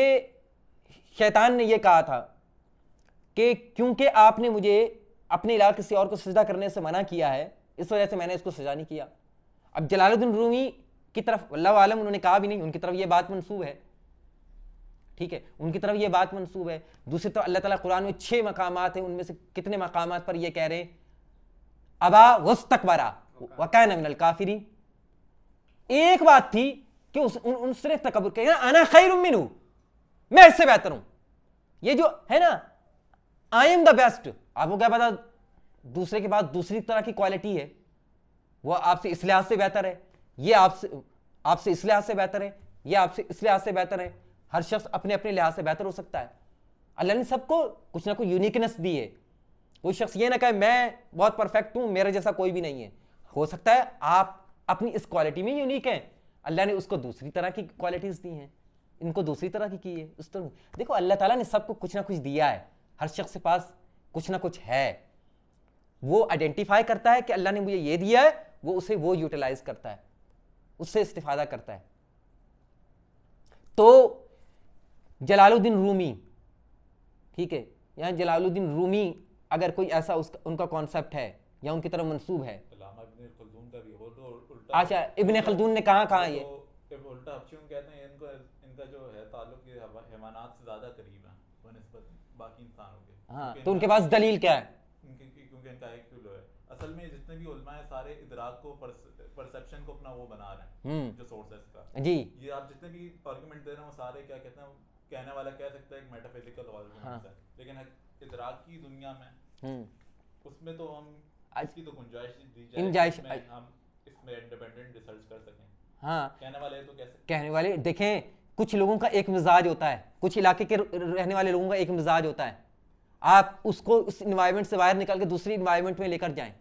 शैतान ने यह कहा था कि क्योंकि आपने मुझे अपने अलावा किसी और को सजदा करने से मना किया है, इस वजह से मैंने इसको सजा नहीं किया। अब जलालुद्दीन रूमी की तरफ अल्लाह आलम उन्होंने कहा भी नहीं, उनकी तरफ यह बात मंसूब है, ठीक है, उनकी तरफ यह बात मंसूब है। दूसरी तरफ अल्लाह ताला कुरान में 6 मकामात हैं, उनमें से कितने मकामात पर यह कह रहे हैं अबा वस्तकबरा व काना मिनल काफिरीन। एक बात थी कि उसने तकब्बुर किया, अना खैरुम मिन्हु, मैं इससे बेहतर हूं। ये जो है ना आई एम द बेस्ट, आपको क्या पता दूसरे के पास दूसरी तरह की क्वालिटी है, वो आपसे इस लिहाज से बेहतर है, ये आपसे इस लिहाज से बेहतर है, ये आपसे इस लिहाज से बेहतर है। हर शख्स अपने अपने लिहाज से बेहतर हो सकता है। अल्लाह ने सबको कुछ ना कुछ यूनिकनेस दी है। कोई शख्स ये ना कहे मैं बहुत परफेक्ट हूं, मेरे जैसा कोई भी नहीं है। हो सकता है आप अपनी इस क्वालिटी में यूनिक हैं, अल्लाह ने उसको दूसरी तरह की क्वालिटीज दी हैं, इनको दूसरी तरह की है। उस तरह देखो अल्लाह ताला ने सबको कुछ ना कुछ दिया है, हर शख्स के पास कुछ ना कुछ है। वो आइडेंटिफाई करता है कि अल्लाह ने मुझे ये दिया है, वो उसे वो यूटिलाइज करता है, उससे इस्तिफादा करता है। तो जलालुद्दीन रूमी, ठीक है, यहाँ जलालुद्दीन रूमी अगर कोई ऐसा उनका कॉन्सेप्ट है या उनकी तरफ मंसूब है। अच्छा, इब्ने खल्दून ने कहा ये उल्टा क्यों कहते हैं इनको, इनका जो है ताल्लुक ये हैवानात से ज्यादा करीब है बनिस्बत बाकी इंसानों के। हाँ, तो उनके पास दलील क्या है? क्योंकि इनका एक किलो है। असल में जितने भी उलमा है सारे इदराक को परसेप्शन को अपना वो बना रहे हैं, जो सोर्स है इसका जी। ये आप जितने भी आर्गुमेंट दे रहे हैं वो सारे क्या कहते हैं, कहने वाला कह सकता है एक मेटाफिजिकल आर्गुमेंट है, लेकिन इदराक की दुनिया में उसमें तो हम इसकी तो गुंजाइश दी जाए, हम इसमें इंडिपेंडेंट रिसर्च कर सकें। हाँ, कहने वाले तो कैसे, कहने वाले देखें, कुछ लोगों का एक मिजाज होता है, कुछ इलाके के रहने वाले लोगों का एक मिजाज होता है, आप उसको उस इन्वायरमेंट से बाहर निकाल के दूसरी इन्वायरमेंट में लेकर जाएं।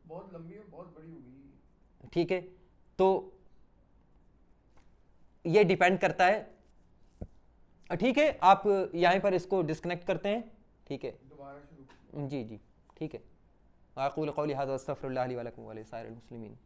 बहुत लंबी और बहुत बड़ी होगी, ठीक है, तो ये डिपेंड करता है। ठीक है, आप यहीं पर इसको डिस्कनेक्ट करते हैं, ठीक है, दोबारा शुरू। जी जी, ठीक है। वाक़ुल क़ौली हाज़ा अस्तग़फ़िरुल्लाह ली व लकुम व लिसाइरिल मुस्लिमीन।